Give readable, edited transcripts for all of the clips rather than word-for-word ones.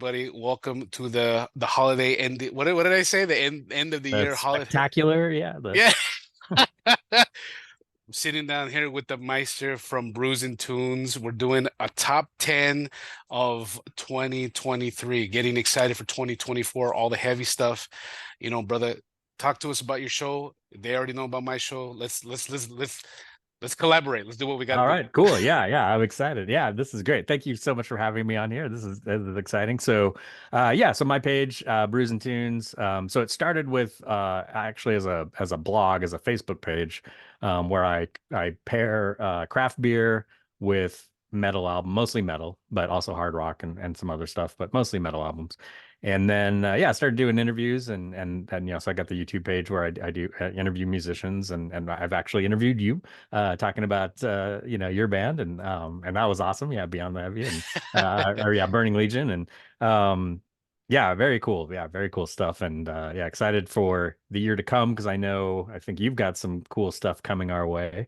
everybody. Welcome to the holiday end. What did I say? The end of the The year holiday. spectacular, yeah. Yeah. I'm sitting down here with the Meister from Brews and Tunes. We're doing a top 10 of 2023. Getting excited for 2024, all the heavy stuff. Brother, talk to us about your show. They already know about my show. Let's collaborate. Let's do what we got to All do. right, cool. Yeah, I'm excited. Yeah, this is great. Thank you so much for having me on here. This is exciting. So my page, Brews and Tunes. So it started with actually as a blog, as a Facebook page, where I pair craft beer with metal album, mostly metal, but also hard rock and some other stuff, but mostly metal albums. And then I started doing interviews and so I got the YouTube page where I do interview musicians and I've actually interviewed you talking about your band and that was awesome. Yeah, Beyond the Heavy and or yeah, Burning Legion and yeah, very cool. Yeah, very cool stuff. And yeah, excited for the year to come because I think you've got some cool stuff coming our way.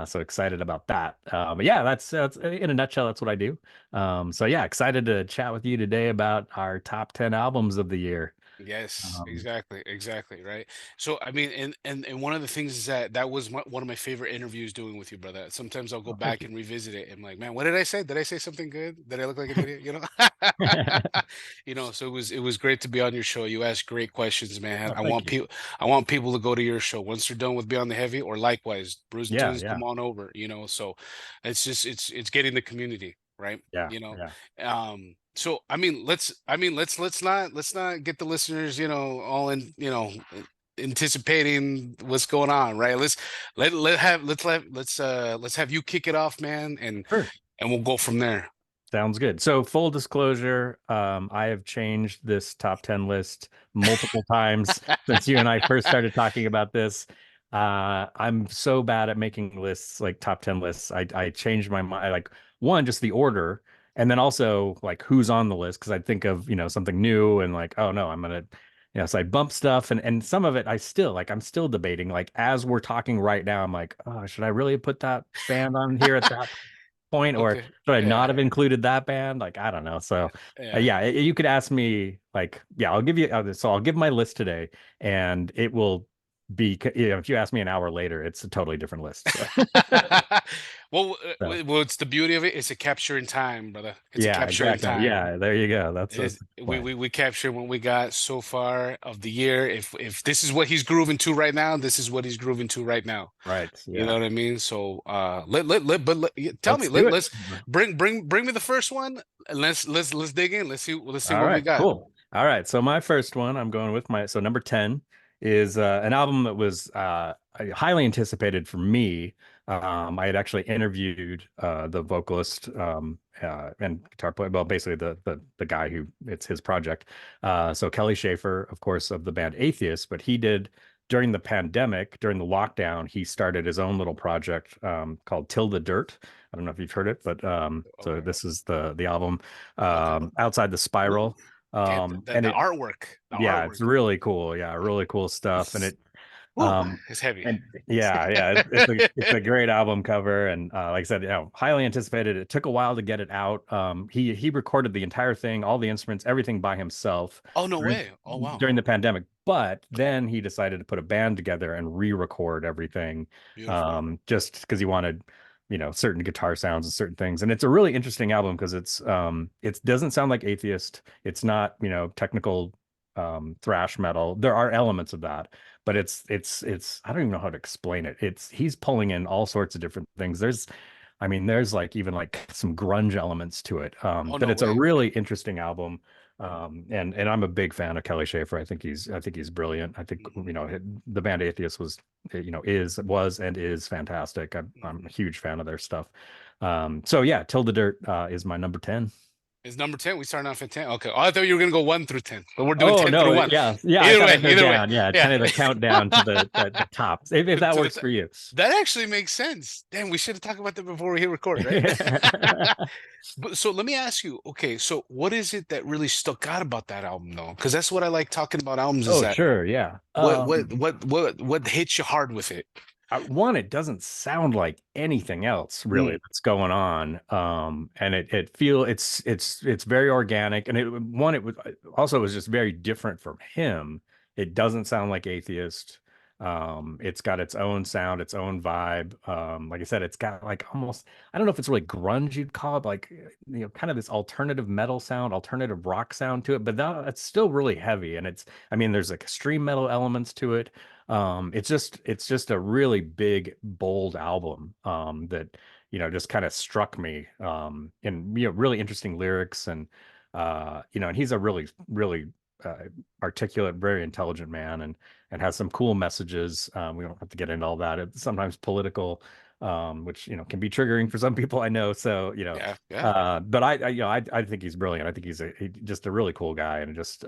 So excited about that. But yeah, that's in a nutshell, that's what I do. So yeah, excited to chat with you today about our top 10 albums of the year. Yes, Um, exactly, right. So I mean, and one of the things is that was one of my favorite interviews doing with you, brother. Sometimes I'll go well, thank back you. and revisit it. And I'm like, man, what did I say? Did I say something good? Did I look like an idiot? So it was great to be on your show. You ask great questions, man. Oh, I thank want you. people to go to your show once they're done with Beyond the Heavy, or likewise, Bruce and Yeah, Tunes, yeah, come on over. So it's getting the community, right? yeah, yeah. So let's not get the listeners, all in, anticipating what's going on, right? Let's have you kick it off, man, and Sure. we'll go from there. Sounds good. So full disclosure, I have changed this top 10 list multiple times since you and I first started talking about this. I'm so bad at making lists, like top 10 lists. I changed my mind, like one, just the order, and then also like who's on the list, because I'd think of, something new and like, oh no, I'm gonna, so I bump stuff and some of it I'm still debating. Like as we're talking right now, I'm like, oh, should I really put that band on here at that point, or Okay. should I not Yeah. have included that band? Like, I don't know. So, Yeah. yeah, you could ask me, like, yeah, I'll give you, so I'll give my list today, and it will be, if you ask me an hour later, it's a totally different list. So, Well, so it's the beauty of it. It's a capture in time, brother. It's a yeah, capture in exactly. time. Yeah, there you go. That's It, the we, plan. we we captured what we got so far of the year. If this is what he's grooving to right now, this is what he's grooving to right now. Right. You know Yeah. what I mean? So tell me, Let's do it. let's bring me the first one, and let's dig in. Let's see All what we right, got. cool. All right, so my first one, I'm going with so number 10 is an album that was highly anticipated for me. I had actually interviewed the vocalist and guitar player, well, basically the guy who it's his project. So Kelly Schaefer, of course, of the band Atheist, but he did during the pandemic, during the lockdown, he started his own little project called Till the Dirt. I don't know if you've heard it, but so Okay, this is the album okay. Outside the Ooh, Spiral. damn, And the it, artwork, the yeah, artwork. it's really cool. Yeah, really cool stuff. And It's, it, ooh, um, it's heavy. and yeah, it's a great album cover. And like I said, highly anticipated. It took a while to get it out. He recorded the entire thing, all the instruments, everything by himself Oh, no during way. Oh, wow. during the pandemic. But then he decided to put a band together and re-record everything, Beautiful. just because he wanted certain guitar sounds and certain things. And it's a really interesting album because it doesn't sound like Atheist. It's not technical thrash metal. There are elements of that, but it's I don't even know how to explain it. It's he's pulling in all sorts of different things. There's like even like some grunge elements to it. Oh, But no it's a way. really interesting album. And I'm a big fan of Kelly Schaefer. I think he's brilliant. I think Mhm, the band Atheist was was and is fantastic. I'm mhm. a huge fan of their stuff. So yeah, Till the Dirt is my number 10. It's number 10. We starting off at 10. Okay. Oh, I thought you were gonna go 1 through 10, but we're doing Oh 10 through no, 1. yeah, yeah. I Either thought way, I'd go either way. down. Yeah, Yeah. kind of the countdown to the top, if that To the works top. for you. That actually makes sense. Damn, we should have talked about that before we hit record, right? But so let me ask you, okay, so what is it that really stuck out about that album though? Because that's what I like talking about albums, is Oh that sure, yeah. what hits you hard with it? one, it doesn't sound like anything else really Mm, that's going on. And it's very organic. And it was also, it was just very different from him. It doesn't sound like Atheist. It's got its own sound, its own vibe. Like I said, it's got like almost, I don't know if it's really grunge you'd call it, like, kind of this alternative metal sound, alternative rock sound to it, but it's still really heavy. And I mean, there's like extreme metal elements to it. It's just a really big, bold album, that, just kind of struck me, and, really interesting lyrics. And, and he's a really, really, articulate, very intelligent man, and has some cool messages. We don't have to get into all that. It's sometimes political, which, can be triggering for some people, I know. So, yeah, yeah. but I think he's brilliant. I think just a really cool guy, and just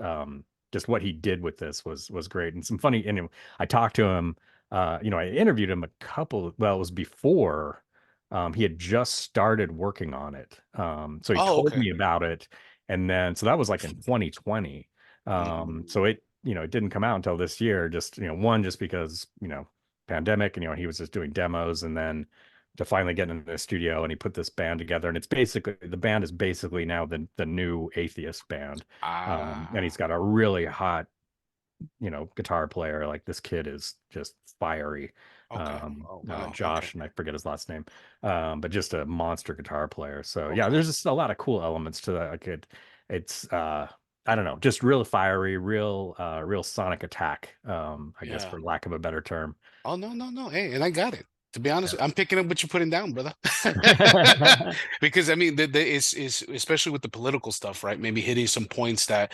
what he did with this was great. And some funny, and I talked to him, I interviewed him well, it was before, he had just started working on it. So he Oh, told okay. me about it. And then, so that was like in 2020. Mm, So it didn't come out until this year, just, one, just because, pandemic, and, he was just doing demos. And then to finally get into the studio, and he put this band together, and the band is basically now the new Atheist band. And he's ah, got a really hot, guitar player. Like, this kid is just fiery. okay. Oh, wow. Okay. Josh, and I forget his last name, but just a monster guitar player. So yeah, Okay. there's just a lot of cool elements to that. Like, it's I don't know, just real fiery, real sonic attack, I guess, Yeah. for lack of a better term. Oh, no, no, no. Hey, and I got it. To be honest, Yeah. I'm picking up what you're putting down, brother. Because I mean, is especially with the political stuff, right? Maybe hitting some points that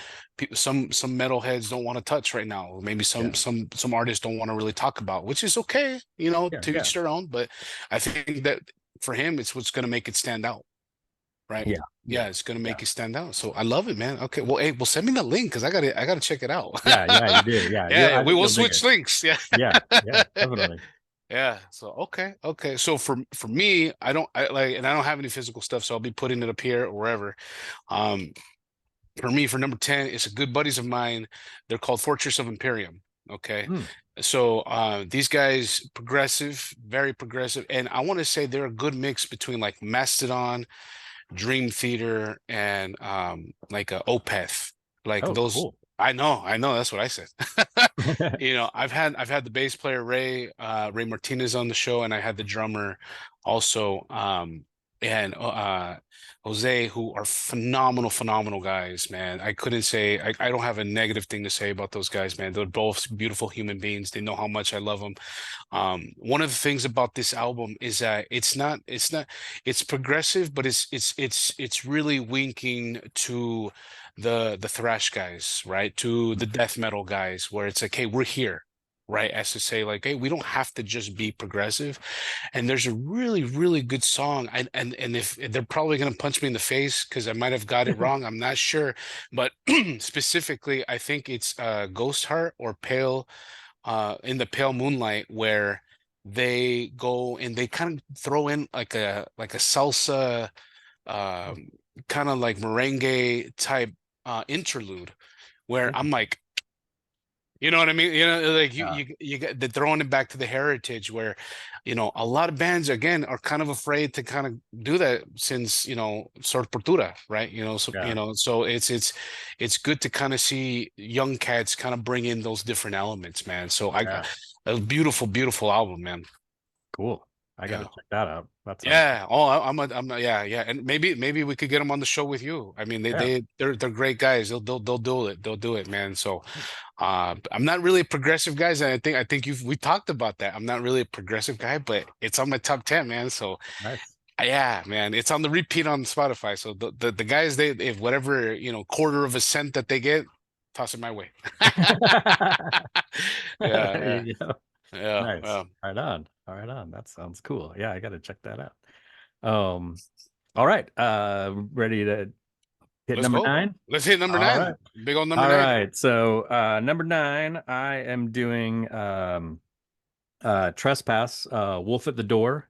some metalheads don't want to touch right now, or maybe some Yeah. some artists don't want to really talk about, which is okay, Yeah. to Yeah. each their own. But I think that for him, it's what's going to make it stand out, right? Yeah. Yeah, Yeah. it's going to Yeah. make it stand out. So I love it, man. Okay, well, hey, well, send me the link because I gotta check it out. Yeah. Yeah. You do. Yeah. Yeah, I we think will you'll dig switch it. links. Yeah. Yeah. Yeah. Definitely. Yeah. So okay, okay. So for me, I like, and I don't have any physical stuff, so I'll be putting it up here or wherever. Um, for me, for number 10, it's a good buddies of mine. They're called Fortress of Imperium. Okay. Hmm. So these guys progressive, very progressive, and I want to say they're a good mix between like Mastodon, Dream Theater, and like a Opeth. Like Oh, those. cool. I know, that's what I said. I've had the bass player Ray Martinez on the show, and I had the drummer also, and Jose, who are phenomenal, phenomenal guys, man. I couldn't say I don't have a negative thing to say about those guys, man. They're both beautiful human beings. They know how much I love them. One of the things about this album is that it's progressive, but it's really winking to the thrash guys, right? To the death metal guys, where it's like, hey, we're here, right? As to say, like, hey, we don't have to just be progressive. And there's a really, really good song. And if they're probably gonna punch me in the face because I might have got it wrong, I'm not sure. But specifically, I think it's Ghost Heart or Pale in the Pale Moonlight, where they go and they kind of throw in like a salsa, um kind of like merengue type interlude, where I'm like, you know what I mean? Like Yeah. you get they're throwing it back to the heritage where, a lot of bands again are kind of afraid to kind of do that since, Sorportura, right? Yeah. So it's good to kind of see young cats kind of bring in those different elements, man. So Yeah. a beautiful, beautiful album, man. Cool. I got to Yeah. check that out. That sounds Yeah. Oh, yeah, yeah. And maybe we could get them on the show with you. I mean, yeah. they're great guys. They'll do it. They'll do it, man. So, I'm not really a progressive guys, and I think we talked about that. I'm not really a progressive guy, but it's on my top 10, man. So, Nice. yeah, man, it's on the repeat on Spotify. So the guys, if whatever, quarter of a cent that they get, toss it my way. Yeah, There yeah, you go. yeah, Nice. yeah. Right on. All right on. That sounds cool. Yeah, I got to check that out. Um, all right. Ready to hit Let's number go. nine? Let's hit number All nine. right. Big old number All nine. right. So, number nine, I am doing Trespass, Wolf at the Door.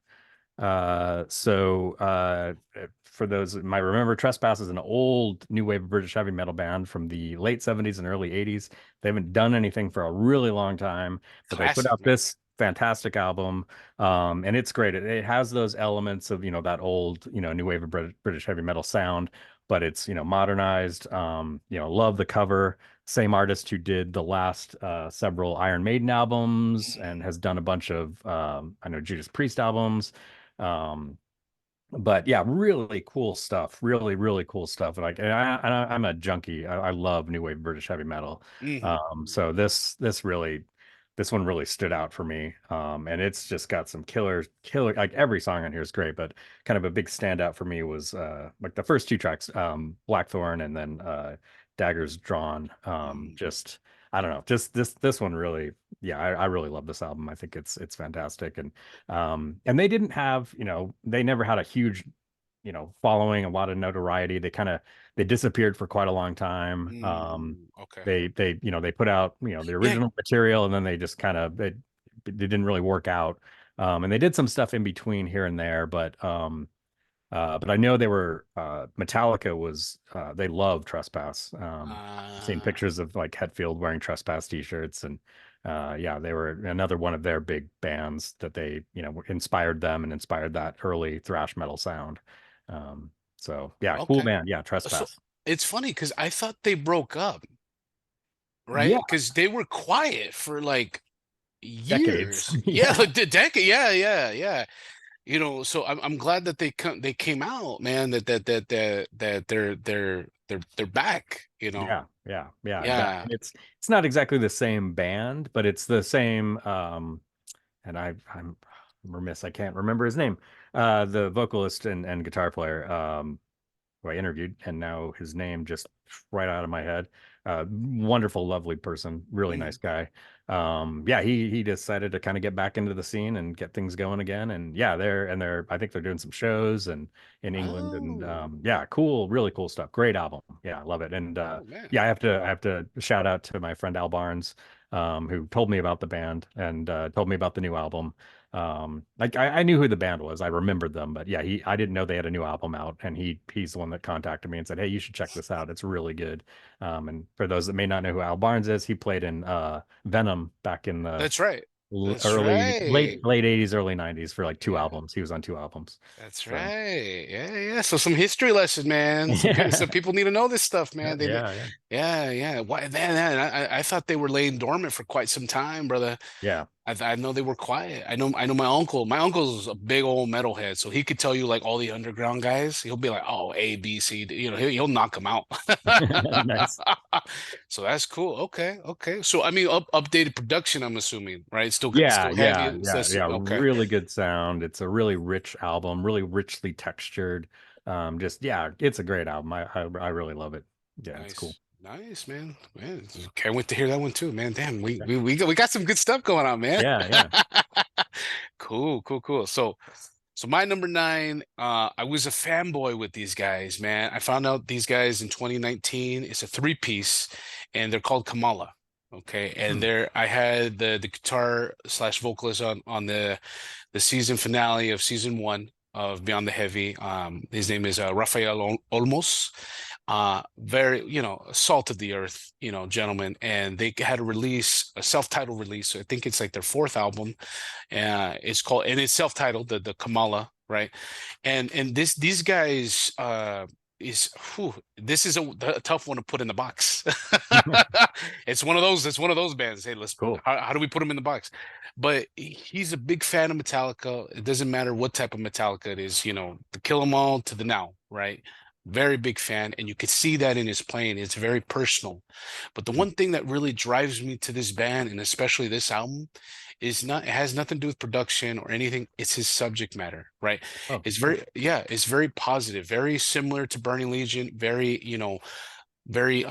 For those might remember, Trespass is an old new wave of British heavy metal band from the late 70s and early 80s. They haven't done anything for a really long time, but they put Classic, out man. this. fantastic album. And it's great. It has those elements of, that old, new wave of British heavy metal sound, but it's, modernized. Love the cover. Same artist who did the last several Iron Maiden albums and Mm, has done a bunch of, I know, Judas Priest albums. Um, but yeah, really cool stuff. Really, really cool stuff. Like, I'm a junkie. I love new wave British heavy metal. mhm. So this one really stood out for me. And it's just got some killer. Like every song on here is great, but kind of a big standout for me was like the first two tracks, Blackthorn and then Daggers Drawn. Mhm. Just I don't know, just this one really. Yeah, I really love this album. I think it's fantastic, and they didn't have, they never had a huge, following, a lot of notoriety. They disappeared for quite a long time. Okay. They put out, the Yeah. original material and then they just kind of they didn't really work out. And they did some stuff in between here and there, but I know they were Metallica was they love Trespass. I've seen Uh, pictures of like Hetfield wearing Trespass t-shirts, and yeah, they were another one of their big bands that they, inspired them and inspired that early thrash metal sound. So yeah, cool okay. band. Yeah, So Trespass. it's funny because I thought they broke up, right? Yeah, Because they were quiet for like decades. years. Yeah, Yeah. like the decade. Yeah, yeah, yeah. So I'm glad that they came out, man. That they're back. Yeah, yeah, yeah. Yeah. And it's not exactly the same band, but it's the same. And I'm remiss. I can't remember his name. The vocalist and guitar player. Who I interviewed, and now his name just right out of my head. Wonderful, lovely person, really Mhm. nice guy. Yeah, he decided to kind of get back into the scene and get things going again. And yeah, I think they're doing some shows and in England, and Oh, yeah, cool, really cool stuff. Great album. Yeah, I love it. And oh man. yeah, I have to shout out to my friend Al Barnes, who told me about the band and told me about the new album. Like I knew who the band was. I remembered them, but yeah, I didn't know they had a new album out, and he's the one that contacted me and said, "Hey, you should check this out. It's really good." And for those that may not know who Al Barnes is, he played in Venom back in the That's right. That's early right. late 80s, early 90s for like two Yeah. albums. He was on two albums. That's So right. Yeah, yeah. So some history lesson, man. Some yeah, people need to know this stuff, man. yeah, Yeah, yeah. Why, man, I thought they were laying dormant for quite some time, brother. yeah, I know they were quiet. I know my uncle. My uncle's a big old metalhead, so he could tell you like all the underground guys. He'll be like, "Oh, A, B, C, D," he'll knock them out. yeah. Nice. So that's cool. Okay, okay. So I mean, updated production. I'm assuming, right? Yeah, Still heavy. yeah, yeah, yeah. Okay. Really good sound. It's a really rich album, really richly textured. Just yeah, it's a great album. I really love it. Yeah, it's cool. Nice. Nice, man. Man, can't wait to hear that one too, man. Damn, we got some good stuff going on, man. Yeah, yeah. Cool, cool, cool. So my number nine, I was a fanboy with these guys, man. I found out these guys in 2019. It's a three-piece, and they're called Kamala. Okay, and Hmm. I had the guitar slash vocalist on the season finale of season one of Beyond the Heavy. His name is Rafael Olmos. Very, salt of the earth, gentlemen. And they had a release, a self-titled release. So I think it's like their fourth album. It's called, and it's self-titled, the Kamala, right? And these guys this is a tough one to put in the box. It's one of those bands. Hey, let's Cool. how do we put him in the box? But he's a big fan of Metallica. It doesn't matter what type of Metallica it is, the Kill 'Em All to the now, right? Very big fan, and you could see that in his playing. It's very personal. But the Hmm. one thing that really drives me to this band, and especially this album, it has nothing to do with production or anything. It's his subject matter, right? Oh, It's cool. very, yeah, it's very positive, very similar to Burning Legion, very, very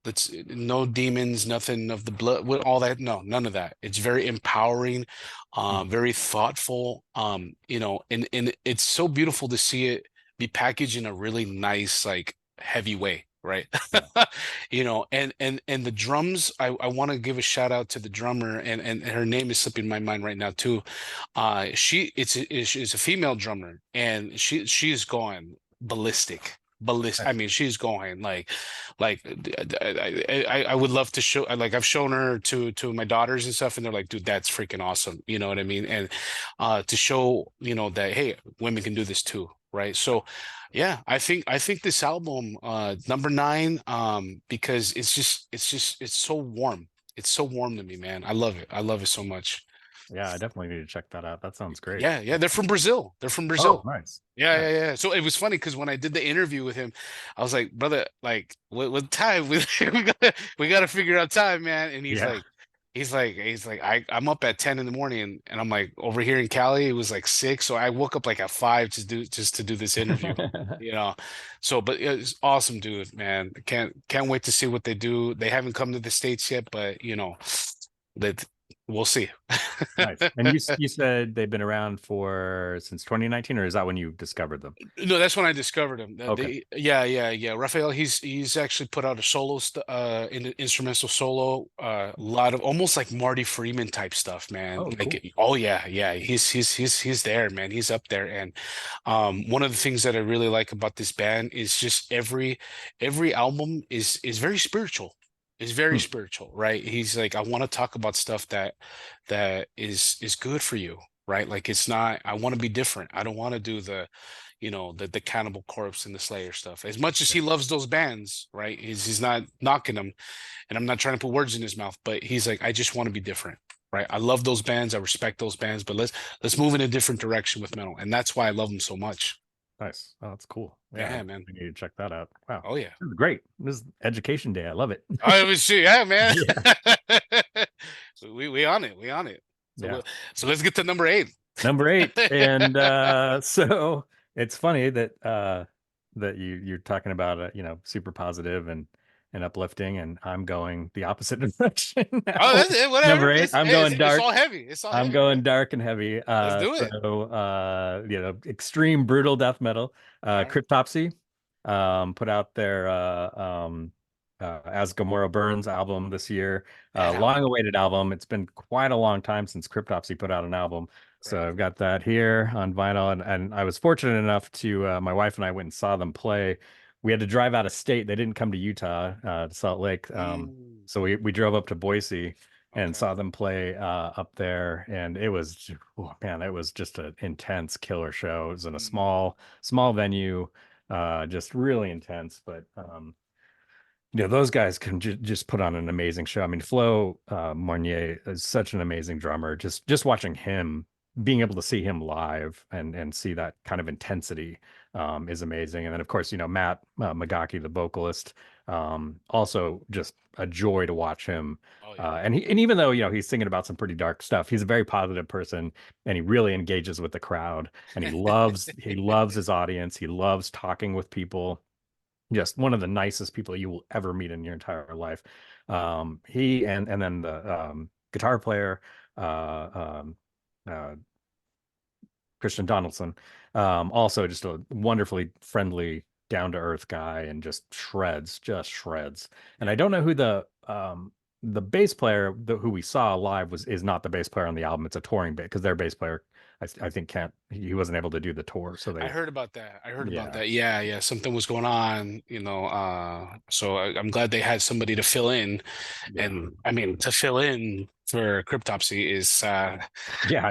let's no demons, nothing of the blood, with all that. No, none of that. It's very empowering, Mhm. very thoughtful. And it's so beautiful to see it be packaged in a really nice, like heavy way, right? Yeah. And the drums, I want to give a shout out to the drummer, and her name is slipping my mind right now too. She's a female drummer, and she's going ballistic. ballistic. I mean, she's going like I would love to show. Like I've shown her to my daughters and stuff, and they're like, dude, that's freaking awesome. You know what I mean? And to show, that hey, women can do this too, right? So yeah, I think this album, number nine, because it's so warm. It's so warm to me, man. I love it. I love it so much. Yeah, I definitely need to check that out. That sounds great. Yeah, yeah, they're from Brazil. They're from Oh, Brazil. nice. Yeah, Nice. yeah, yeah. So it was funny because when I did the interview with him, I was like, brother, like, what time? We gotta figure out time, man. And he's Yeah. like, I'm up at 10 in the morning, and I'm like, over here in Cali, it was like 6. So I woke up like at 5 to do this interview, you know. So, but it's awesome, dude, man. Can't wait to see what they do. They haven't come to the States yet, but that we'll see. Nice. And you said they've been around for since 2019, or is that when you discovered them? No, that's when I discovered him. Okay. Yeah, yeah, yeah. Raphael, he's actually put out a instrumental solo, a lot of almost like Marty Freeman type stuff, man. Oh, cool. Like, oh yeah, yeah. He's there, man. He's up there. And one of the things that I really like about this band is just every album is very spiritual. Is very Hmm. spiritual, right? He's like, I want to talk about stuff that is good for you, right? Like it's not, I want to be different. I don't want to do the Cannibal Corpse and the Slayer stuff. As much as Yeah. he loves those bands, right? He's not knocking them, and I'm not trying to put words in his mouth, but he's like, I just want to be different, right? I love those bands, I respect those bands, but let's move in a different direction with metal, and that's why I love them so much. Nice. Oh, that's cool. Yeah, I Yeah, man. need to check that out. Wow. Oh yeah. This is great. This is education day. I love it. Oh, it was see, yeah, man. Yeah. We on it. We on it. So Yeah. so let's get to number eight. Number eight. And so it's funny that that you're talking about super positive and uplifting, and I'm going the opposite direction Oh, now. that's it. Whatever. Number eight, I'm Hey, going it's dark. all heavy. It's all I'm heavy, going man. dark and heavy. Let's do it. Extreme brutal death metal. All right. Cryptopsy put out their As Gomorrah Burns album this year. Yeah. Long-awaited album. It's been quite a long time since Cryptopsy put out an album. So Right. I've got that here on vinyl, and I was fortunate enough to my wife and I went and saw them play. We had to drive out of state. They didn't come to Utah, to Salt Lake. Mm, So we drove up to Boise and okay. saw them play up there, and it was, oh man, it was just an intense killer show. It was in a Mm, small venue, just really intense. But those guys can just put on an amazing show. I mean, Flo Mornier is such an amazing drummer. Just watching him, being able to see him live and see that kind of intensity is amazing. And then of course, Matt Magaki, the vocalist, also just a joy to watch him. oh yeah. And even though he's singing about some pretty dark stuff, he's a very positive person, and he really engages with the crowd, and he loves his audience. He loves talking with people. Just one of the nicest people you will ever meet in your entire life. He and then the guitar player, uh, um, uh, Christian Donaldson, also just a wonderfully friendly, down to earth guy, and just shreds. And I Yeah. don't know who the bass player who we saw live is not the bass player on the album. It's a touring bit because their bass player, I think, can't he wasn't able to do the tour, so I they heard about that. I heard about yeah. that. Yeah, yeah. Something was going on, so I'm glad they had somebody to fill in. Yeah. And I mean, to fill in for Cryptopsy is Yeah,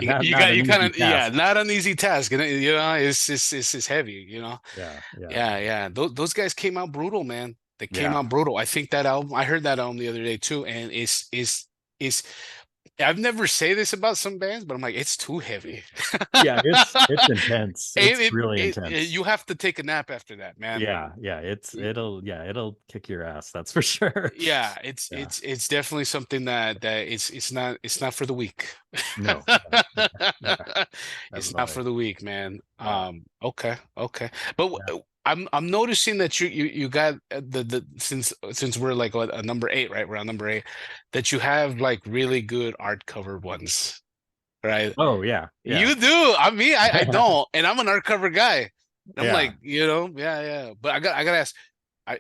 you, not you not got an you kind easy of, yeah, task. not an easy task. And it's heavy, Yeah, yeah, Yeah, yeah. Those guys came out brutal, man. They came yeah, out brutal. I think that album, I heard that album the other day too, and it's I've never say this about some bands, but I'm like, it's too heavy. yeah. It's intense. It's really You intense. have to take a nap after that, man. Yeah, yeah. It'll kick your ass. That's for sure. Yeah, it's Yeah. it's it's definitely something that it's not for the weak. No. No, no, yeah. It's not Definitely. for the weak, man. Yeah. Okay, okay. But Yeah. I'm noticing that you got the since we're like what, number eight, right? We're on number eight, that you have like really good art cover ones, right? Oh yeah. Yeah. You do. I mean, I don't, and I'm an art cover guy. I'm Yeah. like, yeah, yeah. But I gotta ask,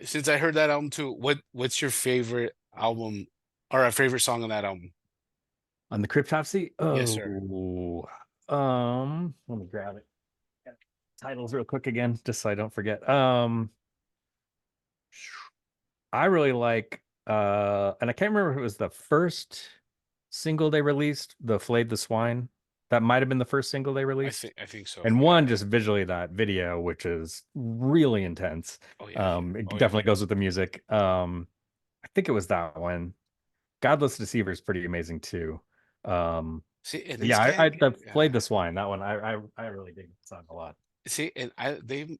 since I heard that album too, what's your favorite album or a favorite song on that album? On the Cryptopsy. Yes, sir. Oh, let me grab it. Titles real quick again, just so I don't forget. I really like and I can't remember if it was the first single they released, the Flayed the Swine. That might have been the first single they released. I think so. And Yeah. one, just visually, that video, which is really intense. Oh yeah. It Oh yeah. definitely goes with the music. I think it was that one. Godless Deceiver is pretty amazing too. Um, See, and but yeah, these guys, I yeah. played the swine. That one, I really dig the song a lot. See, and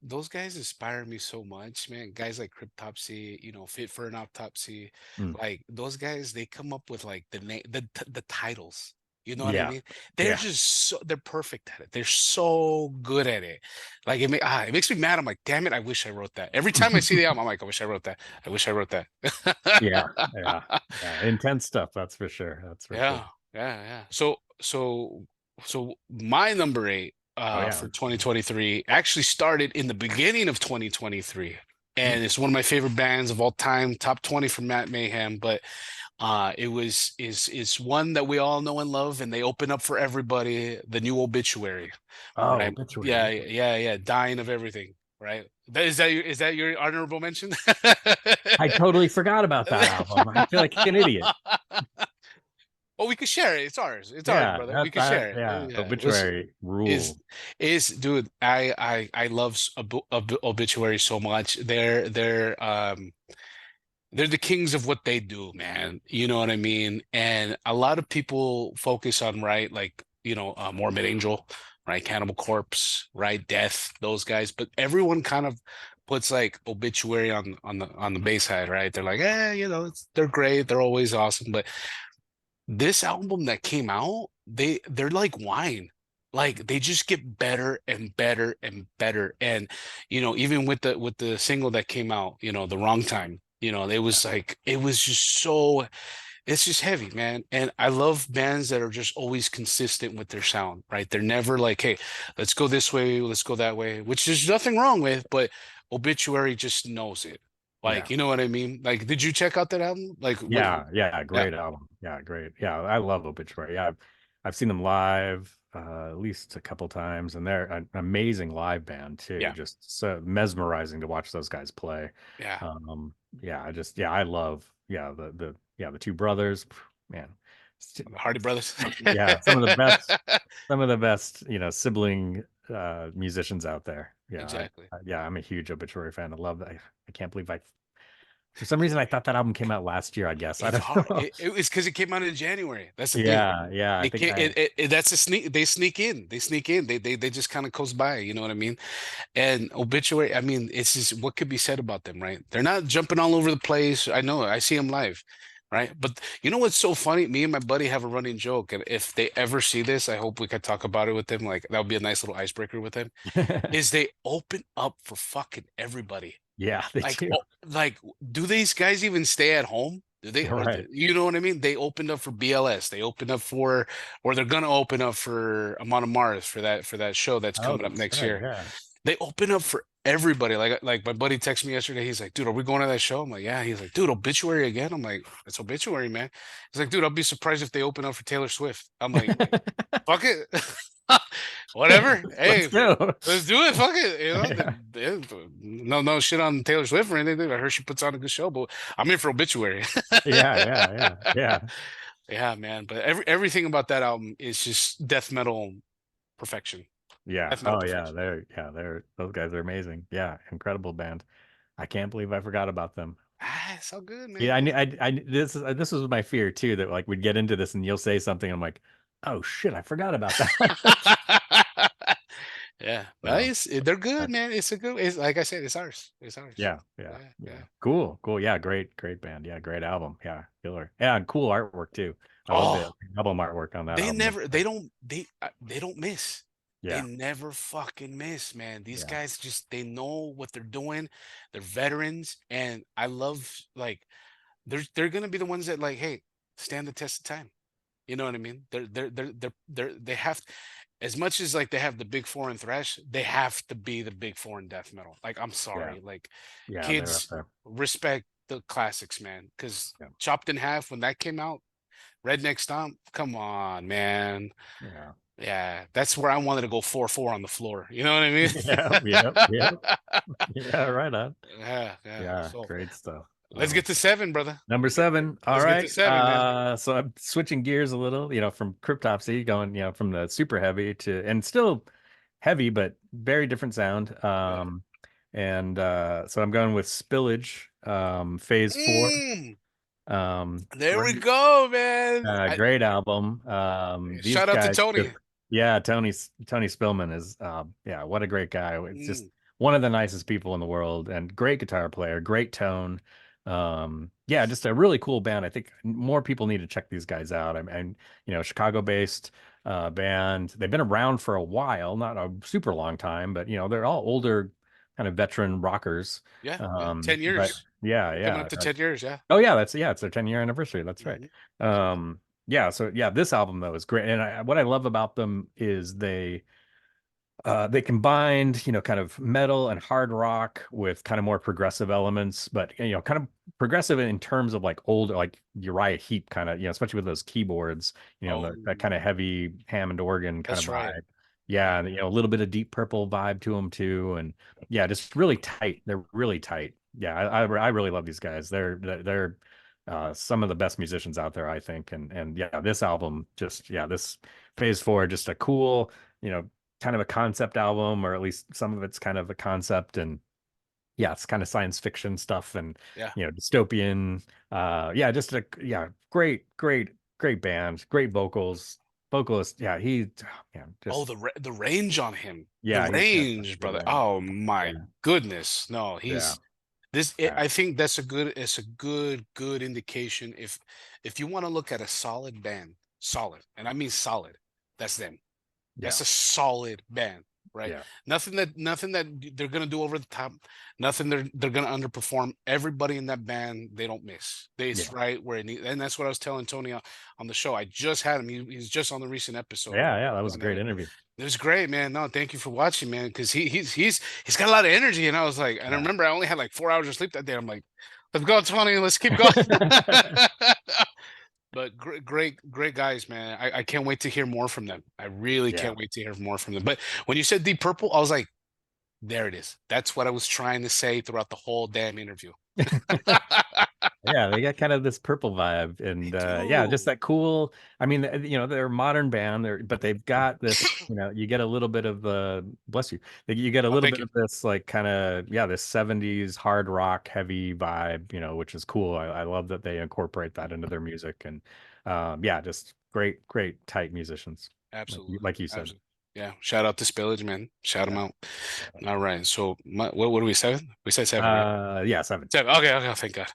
those guys inspire me so much, man. Guys like Cryptopsy, Fit for an Autopsy, Mm, like those guys, they come up with like the titles. You know what I yeah, mean? They're yeah, just they're perfect at it. They're so good at it. Like it makes me mad. I'm like, damn it, I wish I wrote that. Every time I see the album, I'm like, I wish I wrote that. I wish I wrote that. yeah, yeah, yeah. Intense stuff, that's for sure. That's for sure. Yeah, yeah. So my number eight Oh yeah. for 2023 actually started in the beginning of 2023. Mm. And it's one of my favorite bands of all time, top 20 from Matt Mayhem, but it was is one that we all know and love, and they open up for everybody, the new Obituary, Oh, right? obituary. Yeah, Yeah. yeah, dying of everything, right? Is that your honorable mention? I totally forgot about that album. I feel like an idiot. Well, we could share it. It's ours. It's ours, Yeah, brother. We that could that share it. yeah, Yeah. obituary Is rule. dude, I love Obituary so much. They're the kings of what they do, man. You know what I mean? And a lot of people focus on, right, like, Morbid Angel, right? Cannibal Corpse, right? Death, those guys. But everyone kind of puts like Obituary on the bass side, right? They're like, they're great, they're always awesome. But this album that came out, they're like wine. Like they just get better and better and better. And even with the single that came out, The Wrong Time, it was just so it's just heavy, man. And I love bands that are just always consistent with their sound, right? They're never like, hey, let's go this way, let's go that way, which there's nothing wrong with, but Obituary just knows it. Like, Yeah. you know what I mean? Like, did you check out that album? Like, what? Yeah, yeah, Yeah, great album. Yeah, great. Yeah, I love Obituary. Yeah, I've seen them live at least a couple times, and they're an amazing live band too. yeah, Just so mesmerizing to watch those guys play. yeah. Yeah, I love the two brothers. Man, The Hardy Brothers. yeah, some of the best, sibling musicians out there. Yeah, Exactly. yeah, I'm a huge Obituary fan. I love that. I can't believe I for some reason I thought that album came out last year, I guess. I It's don't hard. know. It's because it came out in January. That's the thing. Yeah, yeah. I It think can't. I That's a sneak. They sneak in. They sneak in. They just kind of coast by. You know what I mean? And Obituary. I mean, it's just what could be said about them, right? They're not jumping all over the place. I know. I see them live, right? But you know what's so funny? Me and my buddy have a running joke, and if they ever see this, I hope we could talk about it with them. Like that would be a nice little icebreaker with them. Is they open up for fucking everybody. yeah, they Like, do. like, do these guys even stay at home? Do they, All right. you know what I mean? They opened up for BLS. They opened up for, or they're gonna open up for Amon Amarth for that show that's Oh, coming up that's next right. year. Yeah. They open up for everybody. Like my buddy texted me yesterday. He's like, dude, are we going to that show? I'm like, yeah. He's like, dude, Obituary again? I'm like, it's Obituary, man. He's like, dude, I'll be surprised if they open up for Taylor Swift. I'm like, fuck it. Whatever. Let's Hey, go. let's do it. Fuck it. Yeah. No shit on Taylor Swift or anything. I heard she puts on a good show, but I'm in for Obituary. Yeah, yeah, yeah, yeah. Yeah, man. But everything about that album is just death metal perfection. Yeah. Death metal Oh yeah, perfection. they're those guys are amazing. Yeah, incredible band. I can't believe I forgot about them. It's all good, Yeah, man. this was my fear too, that like we'd get into this and you'll say something. I'm like, oh shit, I forgot about that. Yeah, So, nice. They're uh, good, man. It's a good. It's like I said, it's ours. It's ours. yeah, yeah, Yeah, yeah. yeah. Cool, cool. Yeah, great band. Yeah, great album. Yeah, killer. Yeah, and cool artwork too. I love the Oh, album artwork on that they album. never. They don't miss. They Yeah, never fucking miss, man. These yeah, guys just they know what they're doing. They're veterans, and I love like they're gonna be the ones that like, hey, stand the test of time. You know what I mean? They have as much as like they have the big four in thrash, they have to be the big four in death metal. Like I'm yeah, sorry, like yeah. They're up kids there. respect the classics, man. Because Yeah, Chopped in Half when that came out, Redneck Stomp, come on, man. yeah, Yeah, that's where I wanted to go 4-4 on the floor. You know what I mean? yeah, yeah, yeah. Yeah, right on. Yeah, yeah. Yeah, So great stuff. Let's get to seven, brother. Number seven. All Let's get to right. seven, man. So I'm switching gears a little, from Cryptopsy going, from the super heavy to, and still heavy, but very different sound. Yeah. And so I'm going with Spillage, Phase 4. Mm, there we Great, go, man. great album. These Shout out to guys just, Tony. yeah, Tony Spillman is, yeah, what a great guy. It's just Mm. one of the nicest people in the world, and great guitar player, great tone. Yeah, just a really cool band. I think more people need to check these guys out. I'm Chicago-based band. They've been around for a while, not a super long time, but they're all older, kind of veteran rockers. Yeah, yeah. 10 But years. yeah, We're coming yeah. up to 10 years, yeah. Oh yeah, it's their 10-year anniversary. That's right. Mhm. Yeah, so yeah, this album though is great. And what I love about them is they combined, kind of metal and hard rock with kind of more progressive elements, but kind of progressive in terms of like old, like Uriah Heep kind of, especially with those keyboards, Oh, that kind of heavy Hammond organ kind of that's right. vibe. Yeah, Yeah. and a little bit of Deep Purple vibe to them too, and yeah, just really tight. They're really tight. Yeah, I really love these guys. They're some of the best musicians out there, I think. And yeah, this album just, yeah, this Phase 4, just a cool, kind of a concept album, or at least some of it's kind of a concept. And yeah, it's kind of science fiction stuff, and Yeah. dystopian. Yeah, just a, yeah, great band, great vocalist. Yeah, Oh, just, the range on him. The yeah, he's got such range, a good brother. range. Oh Yeah, my goodness. No, yeah, yeah, I think that's it's a good indication. If you want to look at a solid band, solid, and I mean solid, that's them. yeah, That's a solid band, right? yeah, Nothing that they're gonna do over the top. Nothing they're gonna underperform. Everybody in that band, they don't miss. It's yeah, right where it needs. And that's what I was telling Tony on the show. I just had him. He's just on the recent episode. yeah. That was a On that. great interview. It was great, man. No, thank you for watching, man. Because he's got a lot of energy, and I was like, and I Yeah. remember I only had like 4 hours of sleep that day. I'm like, let's go, Tony. Let's keep going. But great guys, man. I can't wait to hear more from them. I really Yeah. can't wait to hear more from them. But when you said Deep Purple, I was like, there it is. That's what I was trying to say throughout the whole damn interview. Yeah, they got kind of this purple vibe, They and yeah, just do. that cool. I mean, they're a modern band, but they've got this. You get a little bit of bless you. You get a Oh, little thank bit you. of this, like, kind of, yeah, this '70s hard rock heavy vibe, which is cool. I love that they incorporate that into their music, and yeah, just great tight musicians, Absolutely. like you said. Absolutely. Yeah. Shout out to Spillage, man. Shout them Yeah. out. All right. So what do we say? We said seven, right? Yeah, 7. Seven. Okay, okay, thank God.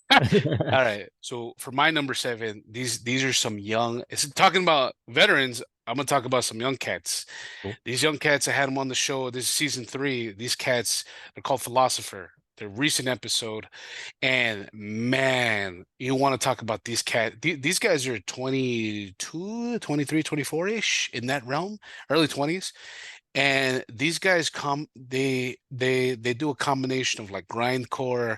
All right. So for my number seven, these are some young. It's talking about veterans. I'm gonna talk about some young cats. Cool. These young cats, I had them on the show. This is season 3. These cats, they're called Philosopher. Their recent episode, and man, you want to talk about these cats. These guys are 22, 23, 24-ish in that realm, early 20s. And these guys they do a combination of like grindcore,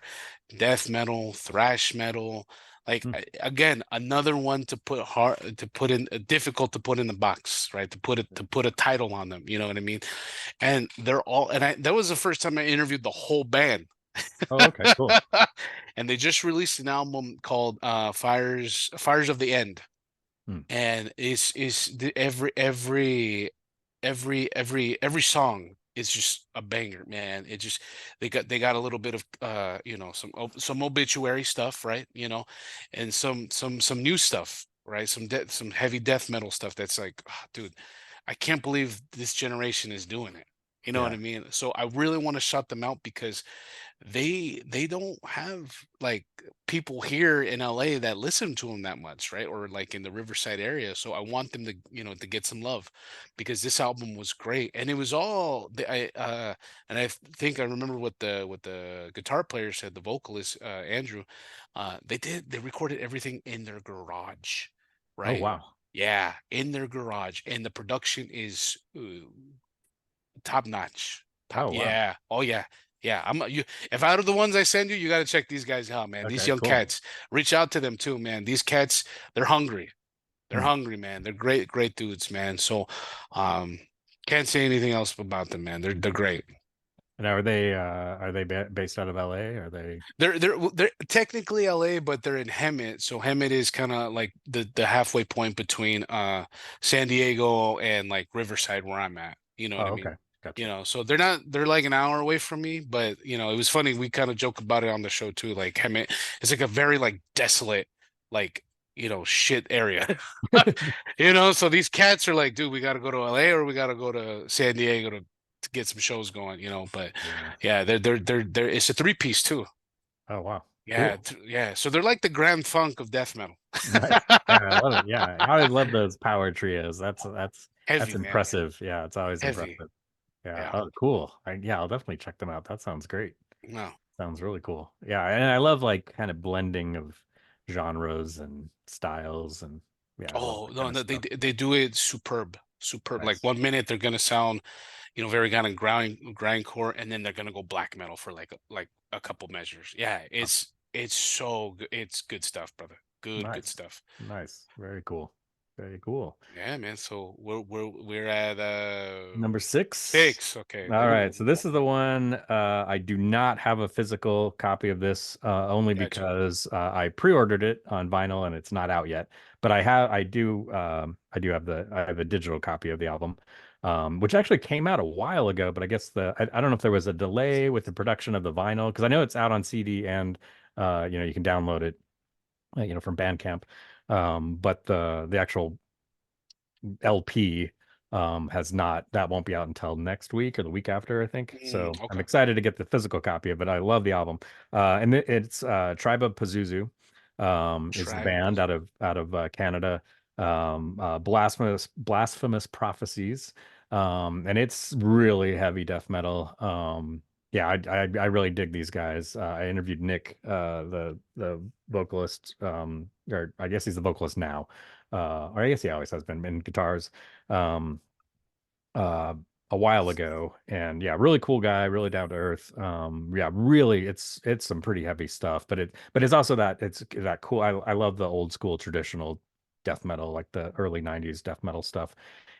death metal, thrash metal. Like Hmm. again, another one to put hard to put in difficult to put in the box, right? To put a title on them, you know what I mean? And they're all and I that was the first time I interviewed the whole band. Oh, okay, cool. And they just released an album called Fires of the End. Hmm. And every song is just a banger, man. It just they got a little bit of some obituary stuff, right? And some new stuff, right? Some heavy death metal stuff that's like, dude, I can't believe this generation is doing it. You know what Yeah, I mean? So I really want to shut them out because they don't have like people here in LA that listen to them that much, right? Or like in the Riverside area. So I want them to, to get some love because this album was great. And it was all and I think I remember what the guitar player said, the vocalist Andrew, they recorded everything in their garage, oh right? wow. Yeah, in their garage. And the production is top notch. Top, Oh wow. yeah. Oh yeah. Yeah. If out of the ones I send you, you got to check these guys out, man. These Okay, young cool. cats. Reach out to them too, man. These cats, they're hungry. They're Hmm. hungry, man. They're great dudes, man. So, can't say anything else about them, man. They're great. And are they based out of LA? Are they? They're technically LA, but they're in Hemet. So Hemet is kind of like the halfway point between San Diego and like Riverside where I'm at. You know what I Oh, mean? okay, gotcha. So they're like an hour away from me, but it was funny. We kind of joke about it on the show too. Like Hemet, it's like a very like desolate, like shit area. So these cats are like, dude, we got to go to LA or we got to go to San Diego to get some shows going. But Yeah. yeah, they're it's a three-piece too. Oh, wow, Yeah, cool. yeah. So they're like the Grand Funk of death metal. Nice. Yeah, I love it. Yeah, I always love those power trios. That's Heavy, man. impressive. Yeah, it's always Heavy. impressive. Yeah. Yeah. Oh, cool. Yeah, I'll definitely check them out. That sounds great. No. Sounds really cool. Yeah, and I love like kind of blending of genres and styles, and yeah, I love Oh, that kind no, of no, stuff. they do it superb. Superb. Like Nice. 1 minute they're gonna sound, very kind of grindcore, and then they're gonna go black metal for like a couple measures. Yeah, Oh, it's so good. It's good stuff, brother. Good nice. stuff. Nice. Very cool. Very cool. Yeah, man. So we're at Number six. six. Okay. All right. So this is the one. I do not have a physical copy of this, only Gotcha. because I pre-ordered it on vinyl and it's not out yet. But I do have I have a digital copy of the album, which actually came out a while ago. But I guess I don't know if there was a delay with the production of the vinyl, because I know it's out on CD and you can download it, from Bandcamp. But the actual LP has not that won't be out until next week or the week after, I think. So I'm Okay. excited to get the physical copy of it. I love the album. And it's Tribe of Pazuzu, is the Tribe of band Brazil. out of Canada. Blasphemous Prophecies. And it's really heavy death metal. Yeah, I really dig these guys. I interviewed Nick, the vocalist, or I guess he's the vocalist now, or I guess he always has been in guitars, um, uh, a while ago. And yeah, really cool guy, really down to earth. Yeah, really, it's some pretty heavy stuff, but it's also it's that cool. I love the old school traditional death metal, like the early '90s death metal stuff,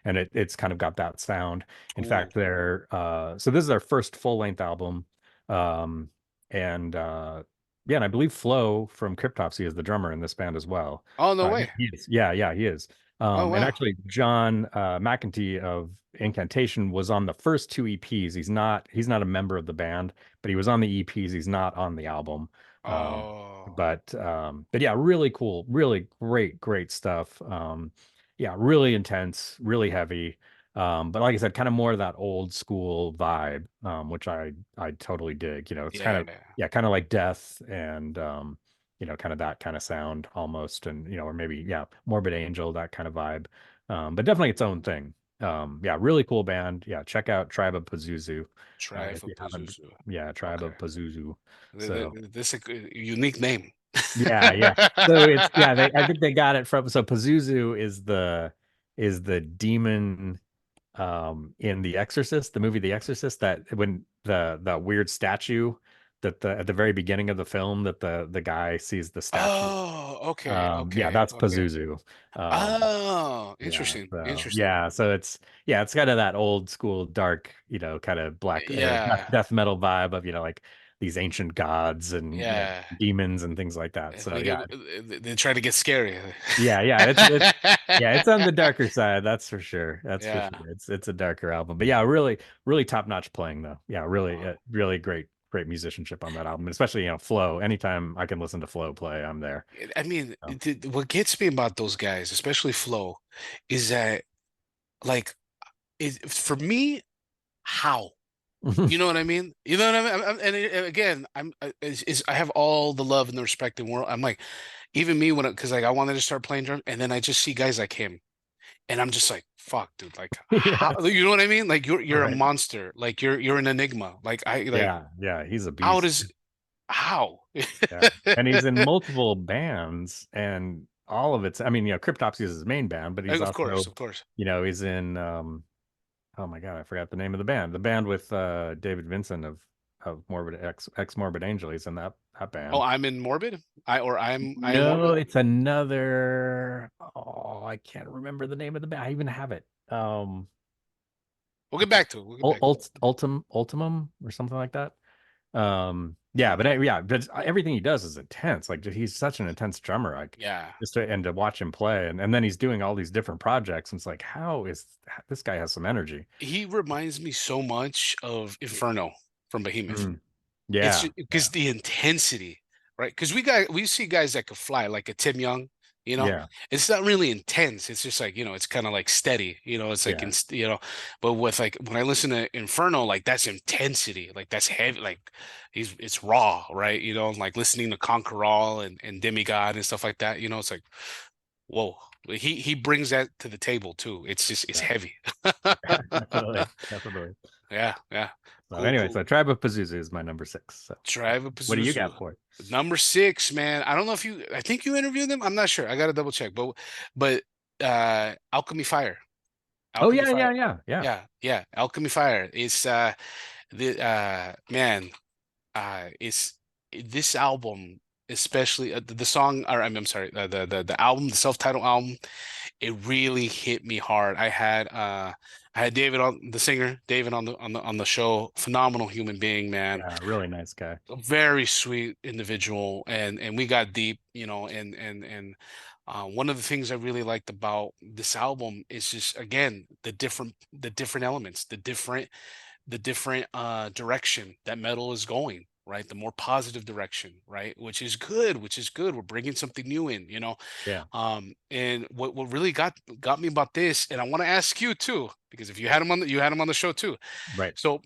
and it's kind of got that sound. In Ooh. fact, so this is their first full length album, um, and yeah, and I believe Flo from Cryptopsy is the drummer in this band as well. Oh, no way. He is. Yeah, yeah, he is. Oh, And wow. actually, John McEntee of Incantation was on the first two EPs. He's not a member of the band, but he was on the EPs. He's not on the album. Um, Oh, but yeah, really cool, really great stuff. Yeah, really intense, really heavy. But like I said, kind of more of that old school vibe, which I totally dig. It's kind yeah. of, yeah, kind of like Death, and kind of that kind of sound almost, and or maybe, yeah, Morbid Angel, that kind of vibe. But definitely its own thing. Yeah, really cool band. Yeah, check out Tribe of Pazuzu, Tribe if of you haven't. Pazuzu. Yeah, Tribe Okay. of Pazuzu. So This is a unique name. yeah, yeah. So it's, yeah, I think they got it from, so Pazuzu is the demon, in The Exorcist, the movie The Exorcist, that when the weird statue, that at the very beginning of the film, that the guy sees the statue. Oh, okay, Yeah, okay, that's okay. Pazuzu. Oh, Yeah, interesting, so interesting. yeah, so it's kind of that old school dark, kind of black, Yeah, death metal vibe of, like these ancient gods and, yeah. demons and things like that. So Like yeah, they try to get scary. yeah, it's on the darker side, that's for sure. That's for Yeah. sure. It's a darker album, but yeah, really, really top-notch playing though. Yeah, really, Wow. really great musicianship on that album, especially, Flo. Anytime I can listen to Flo play, I'm there. I mean, So. what gets me about those guys, especially Flo, is that like for me, how? You know what I mean? You know what I mean? And again, I have all the love and the respect in the world. I'm like, even me because like I wanted to start playing drums, and then I just see guys like him, and I'm just like, fuck, dude, like how? Yeah, You know what I mean? Like you're a right. monster. Like you're an enigma. Like I like Yeah, he's a how beast. does how? Yeah. And he's in multiple bands, and all of it's, I mean, Cryptopsy is his main band, but he's Of course, also, of course. he's in, oh my God, I forgot the name of the band. The band with David Vincent of Morbid Ex Morbid Angel. He's in that Oh, band. I'm in Morbid. I am No, Morbid. it's another, oh, I can't remember the name of the band. I even have it. We'll get back to it. We'll get back to it. Ultimum or something like that. Yeah, Mm, but everything he does is intense. Like he's such an intense drummer. Like yeah. and to watch him play, and then he's doing all these different projects, and it's like, this guy has some energy? He reminds me so much of Inferno from Behemoth. Mm. It's Yeah, because yeah, the intensity, right? Because we see guys that could fly like a Tim Young, you know. yeah, It's not really intense. It's just like, it's kind of like steady, it's like yeah, but with like when I listen to Inferno, like that's intensity, like that's heavy, like it's raw, right? Like listening to Conquer All and Demigod and stuff like that, it's like, whoa. He brings that to the table too. It's yeah. heavy. Definitely, definitely. Yeah, yeah. So Cool, anyway, cool. so Tribe of Pazuzu is my number 6. So Driver what do you got Pazuzu. for it? Number 6, man. I don't know if I think you interviewed them. I'm not sure. I gotta double check. But Alchemy Fire. Oh Alchemy yeah, yeah, Fire. yeah, yeah, Yeah, yeah. Alchemy Fire. It's the man, it's this album, especially the song, or I'm sorry, the album, the self-titled album, it really hit me hard. I had David on the singer, David on the show. Phenomenal human being, man. yeah. Really nice guy. A very sweet individual, and we got deep, and one of the things I really liked about this album is just again the different elements, the different direction that metal is going, right? The more positive direction, right? Which is good. We're bringing something new in. Yeah, And what really got me about this, and I want to ask you too, because if you had him on the show too. right. So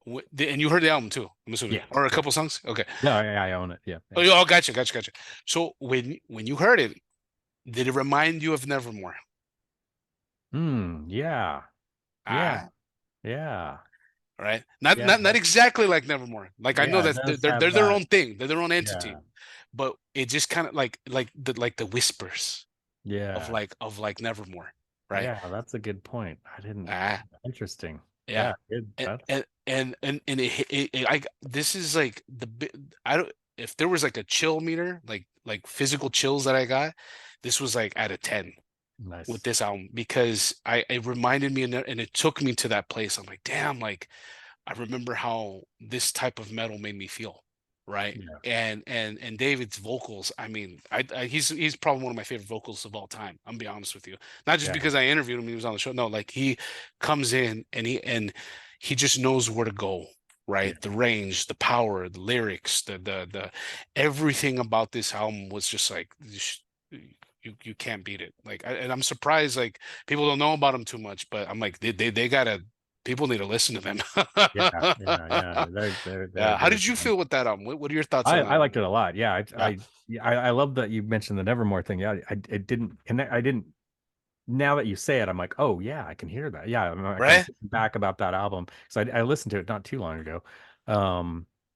and you heard the album too, I'm assuming, Yeah, or a yeah. couple songs. Okay. No, I own it. Yeah, Oh, yeah. yeah, oh, gotcha. So when you heard it, did it remind you of Nevermore? Yeah, yeah, Ah, yeah, right. Not yeah, not not exactly like Nevermore. Like I know yeah. It that they're does they're, have they're their that. own thing. They're their own Yeah, entity. But it just kind of like the whispers of yeah, like Nevermore, right? yeah. That's a good point. I didn't. Ah, Interesting. yeah. Yeah, good. And That's and and this is like I don't if there was like a chill meter, like physical chills that I got, this was like out of 10 with nice. this album because it reminded me and it took me to that place. I'm like, damn, like I remember how this type of metal made me feel, right? Yeah, And David's vocals, I mean, he's probably one of my favorite vocals of all time. I'm gonna be honest with you. Not just yeah, because I interviewed him, he was on the show. No, like he comes in and he just knows where to go, yeah, right? The range, the power, the lyrics, the everything about this album was just like you can't beat it. Like, and I'm surprised like people don't know about him too much, but I'm like they gotta people need to listen to them. yeah, yeah, yeah. They're Yeah. How very did you good. feel with that album? What are your thoughts on that I liked album? it a lot. Yeah, Yeah. I love that you mentioned the Nevermore thing. Yeah, it didn't connect. I didn't. Now that you say it, I'm like, oh yeah, I can hear that. Yeah, I'm kind of Right? thinking back about that album because I listened to it not too long ago.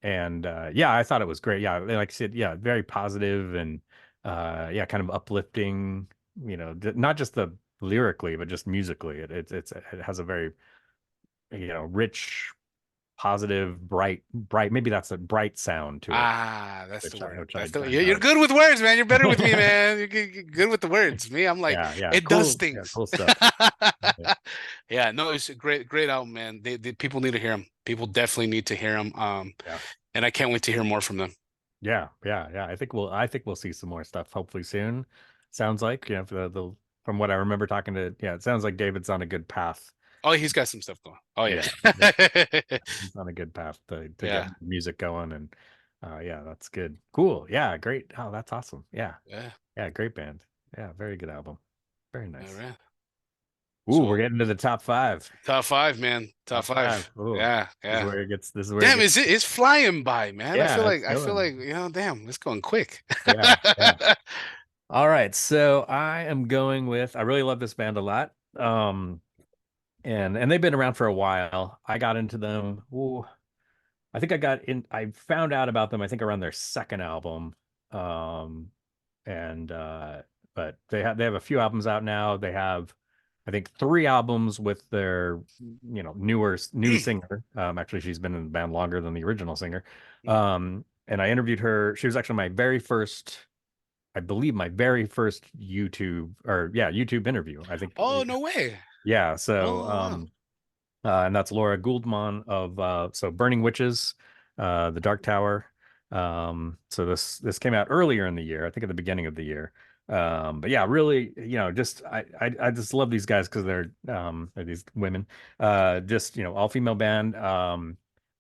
And yeah, I thought it was great. Yeah, like I said, yeah, very positive and yeah, kind of uplifting. Not just the lyrically, but just musically. It has a very rich, positive, bright. Maybe that's a bright sound to it, Ah, that's the word. which That's the I you're dug. good with words, man. You're better with me, man. You're good with the words. Me, I'm like, Yeah, yeah, it does cool. Yeah, things. cool stuff. Yeah, Yeah, no, it's a great album, man. People need to hear them. People definitely need to hear them. yeah. And I can't wait to hear more from them. Yeah. I think we'll see some more stuff hopefully soon. Sounds like, the from what I remember talking to, yeah, it sounds like David's on a good path. Oh, he's got some stuff going. Oh yeah. Yeah, yeah, he's on a good path to get Yeah. music going, and yeah, that's good. Cool. Yeah, great. Oh, that's awesome. Yeah. Yeah. Yeah, great band. Yeah, very good album. Very All nice. right. Ooh, we're So getting to the top five. top five, man. Top Top five. five. Ooh, Yeah, this is yeah. where it gets. This is where it Damn, gets. it's flying by, man. I feel Yeah, like it's I feel going. like, damn, it's going quick. Yeah, yeah. All right, so I am going with. I really love this band a lot. And they've been around for a while. I got into them. Ooh, I think I got in. I found out about them. I think around their second album. Um, and but they have a few albums out now. They have, I think, 3 albums with their new singer. Actually, she's been in the band longer than the original singer. And I interviewed her. She was actually my very first. I believe my very first YouTube interview. I think Oh, no way. yeah. So Oh, wow. and that's Laura Gouldman of so Burning Witches, The Dark Tower. So this came out earlier in the year, I think at the beginning of the year. But yeah, really, just I just love these guys because they're these women, just all female band.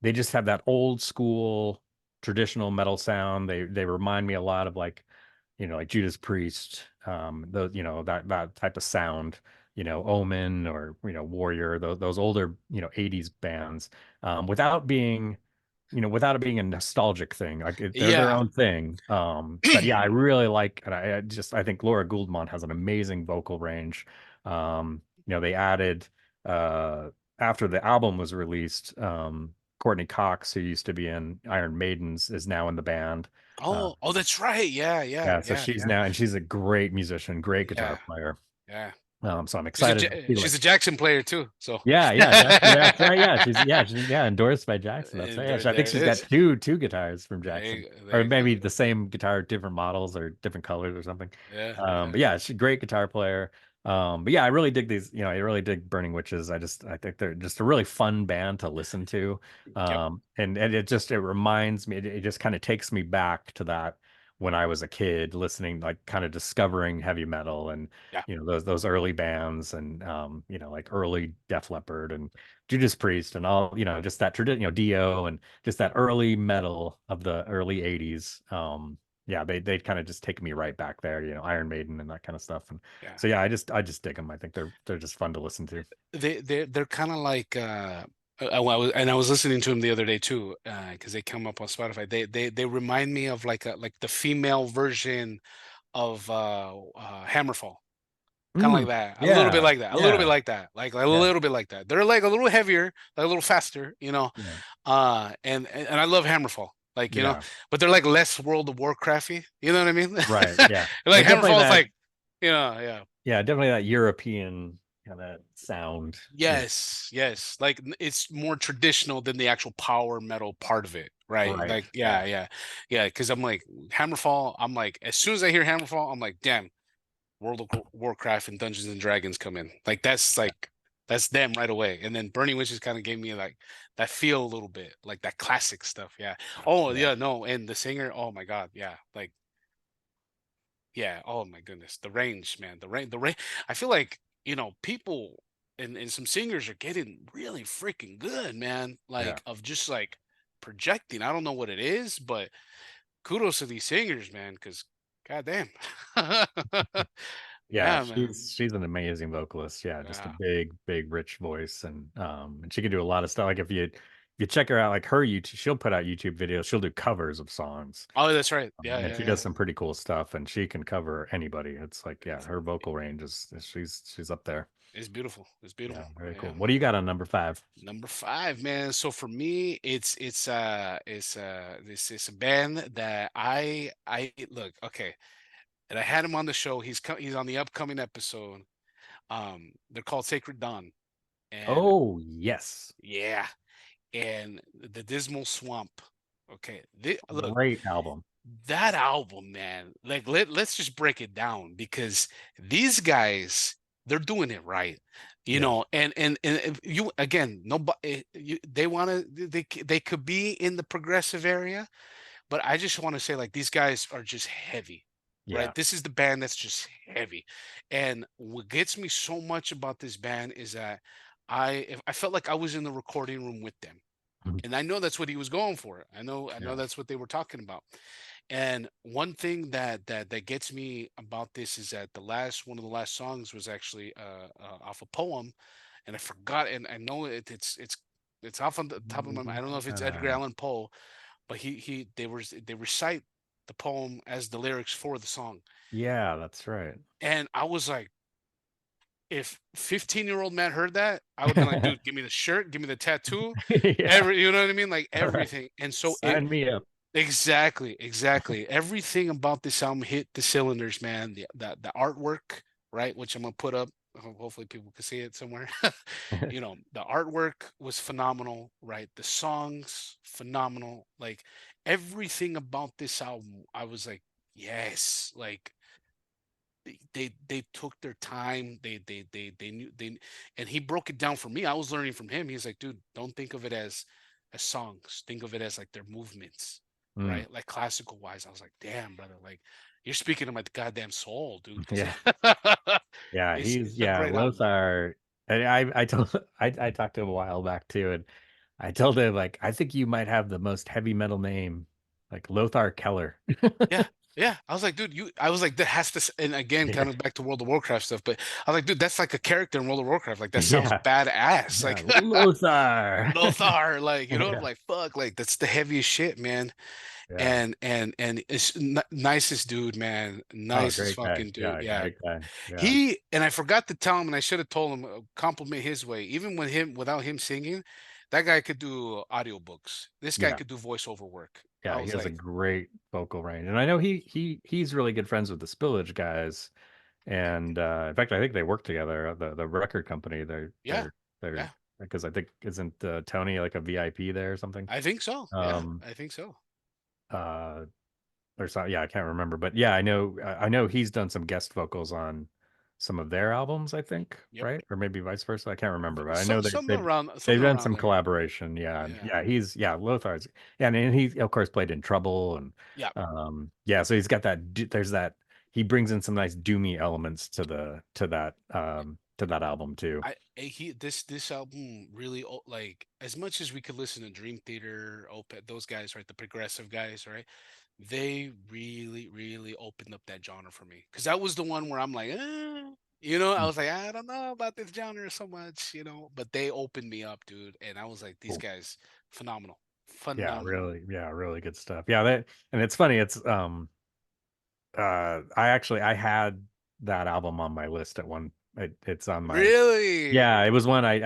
They just have that old school traditional metal sound. They remind me a lot of like, like Judas Priest, that type of sound, Omen or Warrior, those older 80s bands, without being without it being a nostalgic thing. Like they're their Yeah. own thing. But yeah, I really like, and I think Laura Gouldman has an amazing vocal range. They added uh after the album was released, Courtney Cox, who used to be in Iron Maidens, is now in the band. Uh, Oh, that's right. Yeah, yeah, yeah, so yeah, she's yeah, now, and she's a great musician, great guitar yeah, player. yeah. So I'm She's a excited to see she's like, a Jackson player too. So yeah, Jackson. That's right. She's endorsed by Jackson. That's right. Yeah, there I think there it she's got is. two guitars from There Jackson, you, there or you go. maybe the same guitar, different models or different colors or something. Yeah, yeah. But yeah, she's a great guitar player. But yeah, I really dig these. I really dig Burning Witches. I think they're just a really fun band to listen to. Yep. And it reminds me. It just kind of takes me back to that when I was a kid, listening, like kind of discovering heavy metal and Yeah. those early bands, and like early Def Leppard and Judas Priest and all, just that tradition, Dio, and just that early metal of the early 80s. Yeah, they kind of just take me right back there, Iron Maiden and that kind of stuff. And Yeah. so yeah, I just dig them. I think they're just fun to listen to. They're kind of like I was listening to them the other day too, because they come up on Spotify. They remind me of like the female version of Hammerfall. Kind of like Mm, that. A little bit yeah, like that. A little bit yeah, like that. Like a yeah, little bit like that. They're like a little heavier, like a little faster, yeah, and I love Hammerfall. Like, yeah. but they're like less World of Warcrafty. You know what I mean? Right, yeah. Like They're definitely Hammerfall is that. like, yeah. Yeah, definitely that European kind of sound. Yes, yes. Like it's more traditional than the actual power metal part of it, right? Right. Like, Yeah. yeah. Because I'm like Hammerfall. I'm like, as soon as I hear Hammerfall, I'm like, damn, World of Warcraft and Dungeons and Dragons come in. Like that's them right away. And then Burning Witches kind of gave me like that feel a little bit, like that classic stuff. Yeah. Oh Yeah. yeah, no. And the singer, oh my God, yeah. Like, yeah, oh my goodness. The range, man. The range. I feel like, people and some singers are getting really freaking good, man. Yeah. Like of just like projecting. I don't know what it is, but kudos to these singers, man, because goddamn. Yeah, Yeah, man. she's an amazing vocalist. Yeah, just a Yeah. big rich voice, and she can do a lot of stuff. Like if you check her out, like her YouTube, she'll put out YouTube videos. She'll do covers of songs. Oh, that's right. Yeah, And yeah, she yeah. does some pretty cool stuff, and she can cover anybody. It's like, yeah, her vocal range she's up there. It's beautiful. It's Yeah, beautiful. very cool. Yeah. What do you got on number 5? Number five, man. So for me, it's a band that I look, okay. And I had him on the show. He's on the upcoming episode. They're called Sacred Dawn. And Oh, yes. yeah, and the Dismal Swamp. Okay. Look, Great album. that album, man, like let's just break it down because these guys, they're doing it right. Yeah. And you again, nobody they want to they could be in the progressive area, but I just want to say like these guys are just heavy. Right? Yeah. This is the band that's just heavy. And what gets me so much about this band is that I felt like I was in the recording room with them. Mhm. And I know that's what he was going for. I know Yeah. that's what they were talking about. And one thing that gets me about this is that one of the last songs was actually off a poem, and I forgot, and I know it's off on the top of my mind. I don't know if it's Edgar Uh, Allan Poe, but they recite the poem as the lyrics for the song, yeah, that's right. and I was like, if 15-year-old Matt heard that, I would have been like, dude, give me the shirt, give me the tattoo, Yeah. you know what I mean, like All right. everything, and so it. Sign me up. Exactly, exactly. Everything about this album hit the cylinders, man. The artwork, right, which I'm gonna put up. Hopefully, people can see it somewhere. The artwork was phenomenal, right? The songs, phenomenal. Like everything about this album, I was like, yes, like they took their time. They knew they, and he broke it down for me. I was learning from him. He's like, dude, don't think of it as songs. Think of it as like their movements, Mm. right? Like classical wise. I was like, damn, brother, like you're speaking to my goddamn soul, dude. This is Yeah. Yeah, it's a great album. Lothar. I told I talked to him a while back too, and I told him like I think you might have the most heavy metal name, like Lothar Keller. Yeah. Yeah. I was like, dude, I was like, that has to, and again, kind Yeah. of back to World of Warcraft stuff, but I was like, dude, that's like a character in World of Warcraft. Like, that sounds Yeah. badass. Yeah. Like, Lothar. Lothar, like, I'm Yeah. like, fuck, like, that's the heaviest shit, man. Yeah. And it's n nicest dude, man. Oh, Nicest great guy. fucking dude. Yeah, Yeah. great guy. Yeah. And I forgot to tell him, and I should have told him, compliment his way. Even with him, without him singing, that guy could do audiobooks. This guy Yeah. could do voiceover work. I Yeah, he was has a like, great vocal range. And I know he's really good friends with the Spillage guys. And in fact, I think they work together, the record company. yeah, They're yeah. because I think isn't Tony like a VIP there or something? I think so. Yeah, Um I think so. uh or so yeah, I can't remember. But yeah, I know he's done some guest vocals on some of their albums, I think, Yep. right? Or maybe vice versa. I can't remember, but I So, know they've something done around some there. collaboration. Yeah. And Yeah. yeah, Lothar's and he of course played in Trouble and Yeah. yeah, so he's got there's that he brings in some nice doomy elements to to that album too. He this album really like as much as we could listen to Dream Theater, Opeth, those guys, right? The progressive guys, right? They really opened up that genre for me because that was the one where I'm like, I Mm, was like, I don't know about this genre so much, but they opened me up, dude, and I was like, these cool. guys, phenomenal, phenomenal. Yeah, really good stuff. Yeah, that and it's funny, it's I had that album on my list at it's on my Really? yeah, it was one I